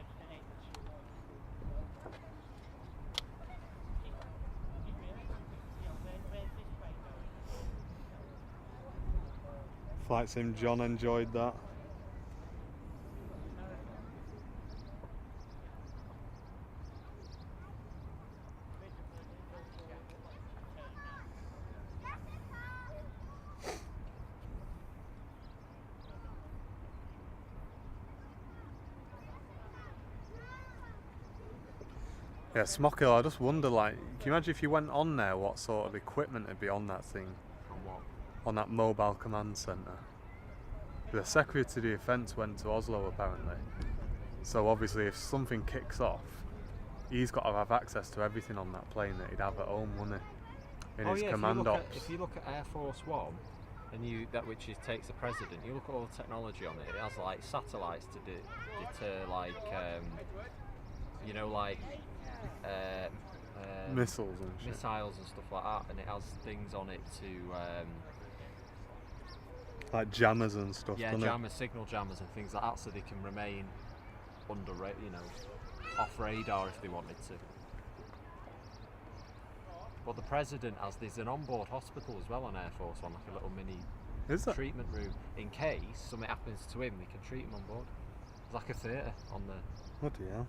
S2: Flight sim John enjoyed that. Yeah, Smockhill, I just wonder, like, can you imagine if you went on there, what sort of equipment would be on that thing?
S1: On what?
S2: On that mobile command centre? The Secretary of Defence went to Oslo apparently. So obviously if something kicks off, he's got to have access to everything on that plane that he'd have at home, wouldn't he? In his command ops.
S1: If you look at Air Force One, and which takes the president, you look at all the technology on it. It has like satellites to deter like, you know, like
S2: Missiles and shit.
S1: missiles and stuff like that, and it has things on it to
S2: Like jammers and stuff,
S1: yeah,
S2: doesn't
S1: jammers, signal jammers and things like that, so they can remain under, you know, off radar if they wanted to. But the president there's an onboard hospital as well on Air Force One, like a little mini treatment room. In case something happens to him, they can treat him on board. It's like a theatre on the.
S2: What the hell?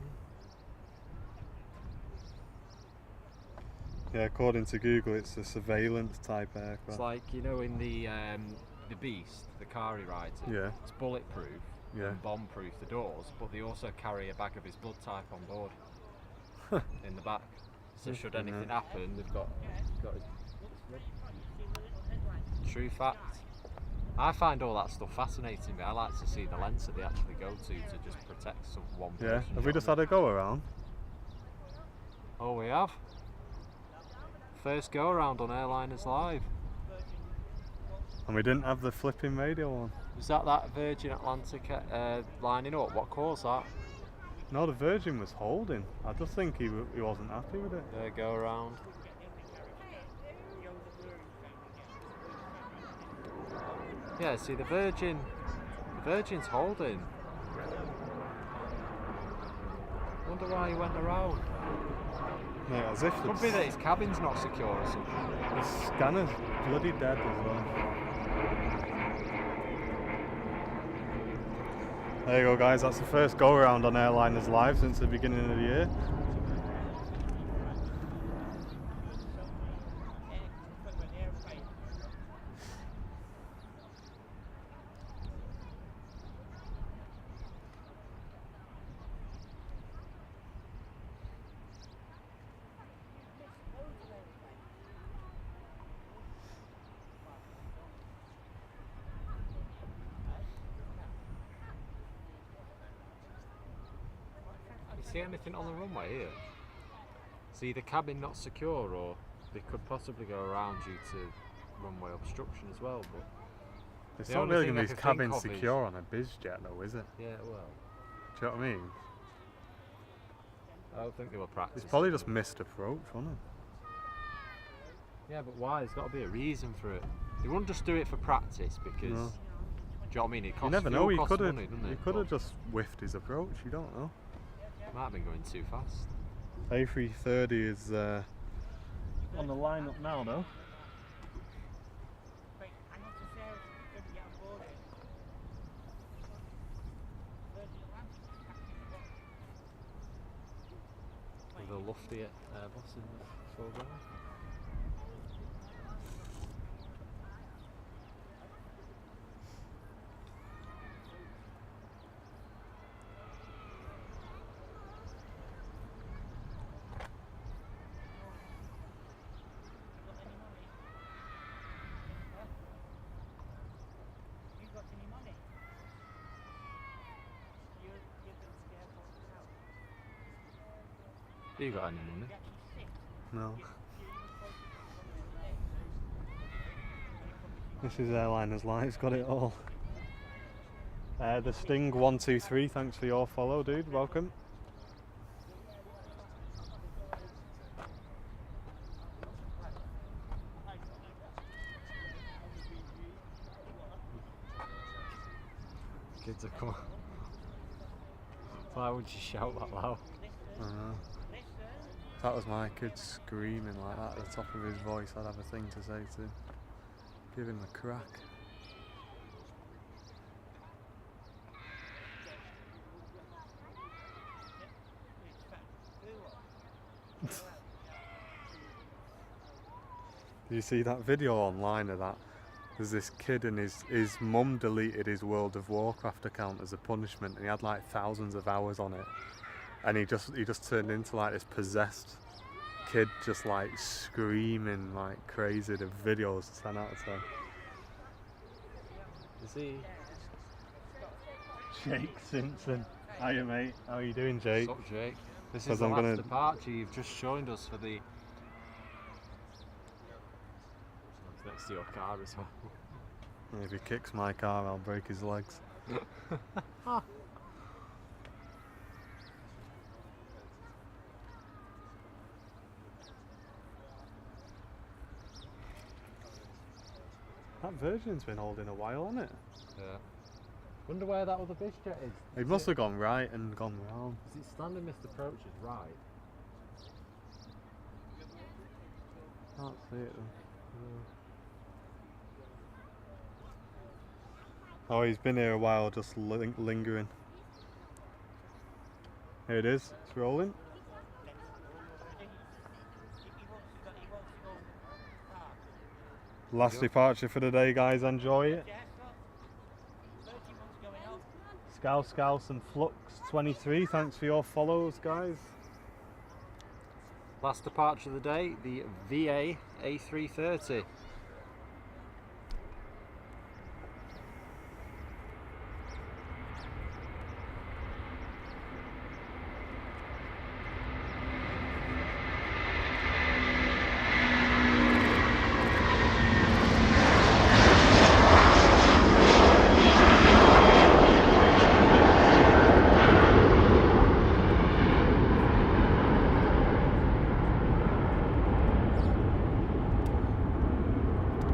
S2: Yeah, according to Google, it's a surveillance type aircraft.
S1: It's like, you know, in the Beast, the car he rides in.
S2: Yeah.
S1: It's bulletproof.
S2: Yeah.
S1: And bomb-proof the doors, but they also carry a bag of his blood type on board in the back. So should anything happen, they've got his. True fact. I find all that stuff fascinating, but I like to see the lengths that they actually go to just protect one person.
S2: Yeah. Have we just had a go around?
S1: Oh, we have. First go around on Airliners Live.
S2: And we didn't have the flipping radio on.
S1: Was that Virgin Atlantic lining up? What caused that?
S2: No, the Virgin was holding. I just think he wasn't happy with it.
S1: There, go around. Yeah, see the Virgin's holding. Wonder why he went around.
S2: Mate, as if
S1: Could be that his cabin's not secure or something.
S2: the scanner's bloody dead as well. There you go, guys. That's the first go around on Airliners Live since the beginning of the year.
S1: See anything on the runway here? It's either cabin not secure or they could possibly go around due to runway obstruction as well. But
S2: It's
S1: the
S2: not
S1: only
S2: really
S1: thing
S2: going
S1: I
S2: to be
S1: can think
S2: cabin
S1: of is-
S2: secure on a biz jet though, is it?
S1: yeah, well,
S2: Do you know what I mean?
S1: I don't think they were practicing.
S2: It's probably just missed approach, wasn't it?
S1: Yeah, but why? There's got to be a reason for it. They wouldn't just do it for practice because.
S2: No.
S1: Do you know what I mean? It costs.
S2: You never
S1: fuel
S2: know. He
S1: costs
S2: could have.
S1: money, doesn't
S2: He
S1: it?
S2: could
S1: But
S2: have just whiffed his approach. You don't know.
S1: might have been going too fast.
S2: A330 is on the lineup now, though.
S1: With a lofty Airbus in the foreground. You got any money?
S2: No. This is Airliners Live. It's got it all. The Sting 123. Thanks for your follow, dude. Welcome.
S1: Kids are coming. Why would you shout that loud?
S2: I know. If that was my kid screaming like that at the top of his voice, I'd have a thing to say to him. Give him a crack. Do you see that video online of that? There's this kid and his mum deleted his World of Warcraft account as a punishment, and he had like thousands of hours on it. And he just turned into like this possessed kid, just like screaming like crazy. The videos 10 out of 10.
S1: Is he?
S2: Jake Simpson. Hiya mate, how are you doing, Jake?
S1: What's up, Jake? This is
S2: 'Cause
S1: the
S2: I'm
S1: last
S2: gonna-
S1: departure you've just joined us for the. It's next to your car as well.
S2: If he kicks my car, I'll break his legs. That Virgin's been holding a while, hasn't it?
S1: Yeah. Wonder where that other fish jet is.
S2: It must have gone right and gone round.
S1: Is it standing missed approaches right?
S2: Can't see it though. Oh, he's been here a while, just lingering. Here it is, it's rolling. Last departure for the day, guys, enjoy it. Scouse and Flux 23, thanks for your follows, guys.
S1: Last departure of the day, the VA A330.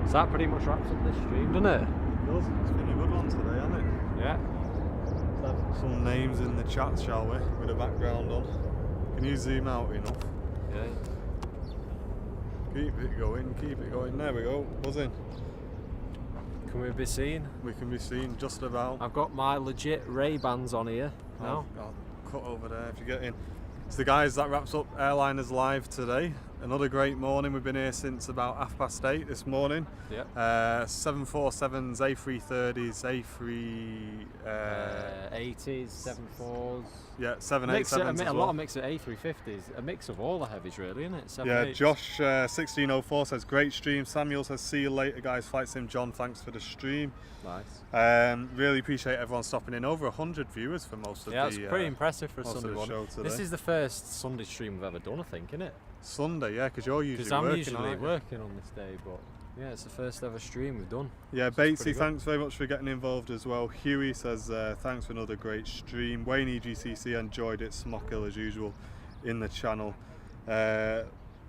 S1: So that pretty much wraps up this stream, doesn't it?
S2: It's been a good one today, hasn't it?
S1: Yeah.
S2: Let's have some names in the chat, shall we? With the background on. Can you zoom out enough?
S1: Yeah.
S2: Keep it going, keep it going. There we go, buzzing.
S1: Can we be seen?
S2: We can be seen just about.
S1: I've got my legit Ray-Bans on here now.
S2: I'll cut over there if you get in. So guys, that wraps up Airliners Live today. Another great morning. We've been here since about 8:30 this morning.
S1: Yep.
S2: 747s, A330s,
S1: 780s, 74s.
S2: Yeah, 787s
S1: Mix,
S2: as
S1: a
S2: well.
S1: lot of mix of A350s, a mix of all the heavies really, isn't it?
S2: Yeah,
S1: 7.8s.
S2: Josh 1604 says great stream. Samuel says see you later guys. Flight Sim John, thanks for the stream.
S1: Nice.
S2: Really appreciate everyone stopping in. Over 100 viewers for most of
S1: Yeah,
S2: the
S1: it's pretty impressive for a
S2: most of
S1: Sunday
S2: the
S1: one.
S2: show today.
S1: This is the first Sunday stream we've ever done, I think, isn't it?
S2: Sunday, yeah, because you're usually
S1: Because I'm
S2: working,
S1: usually
S2: aren't you?
S1: working on this day, but yeah, it's the first ever stream we've done.
S2: Yeah,
S1: So it's
S2: Batesy,
S1: pretty good.
S2: thanks very much for getting involved as well. Huey says thanks for another great stream. Wayne EGCC enjoyed it. Smockhill as usual in the channel.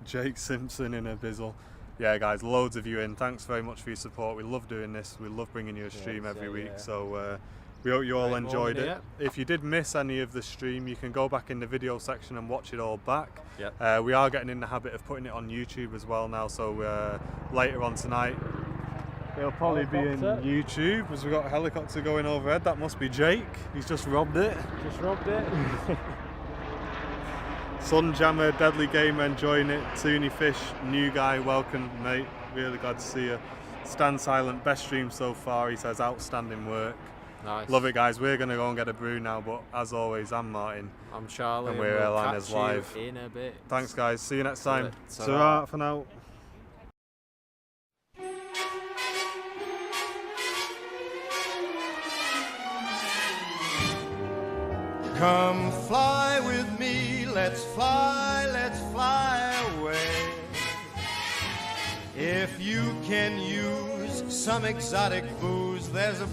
S2: Jake Simpson in a bizzle. Yeah, guys, loads of you in. Thanks very much for your support. We love doing this. We love bringing you a stream every week.
S1: yeah.
S2: So we hope you all
S1: Great
S2: enjoyed
S1: morning,
S2: it. If you did miss any of the stream, you can go back in the video section and watch it all back.
S1: Yep.
S2: We are getting in the habit of putting it on YouTube as well now. So later on tonight, it'll probably be in
S1: Helicopter.
S2: YouTube as we got a helicopter going overhead. That must be Jake. He's just robbed it.
S1: Just robbed it.
S2: Sunjammer, Deadly Gamer, enjoying it. Tooney Fish, new guy, welcome mate. Really glad to see you. Stand Silent, best stream so far. He says outstanding work.
S1: Nice.
S2: Love it, guys. We're gonna go and get a brew now, but as always, I'm Martin.
S1: I'm Charlie.
S2: And we're
S1: we'll
S2: Airliners
S1: catch you
S2: Live.
S1: in a bit.
S2: Thanks, guys. See you next time.
S1: Ta-ra.
S2: Ta-ra for now.
S5: Come fly with me, let's fly away. If you can use some exotic booze, there's a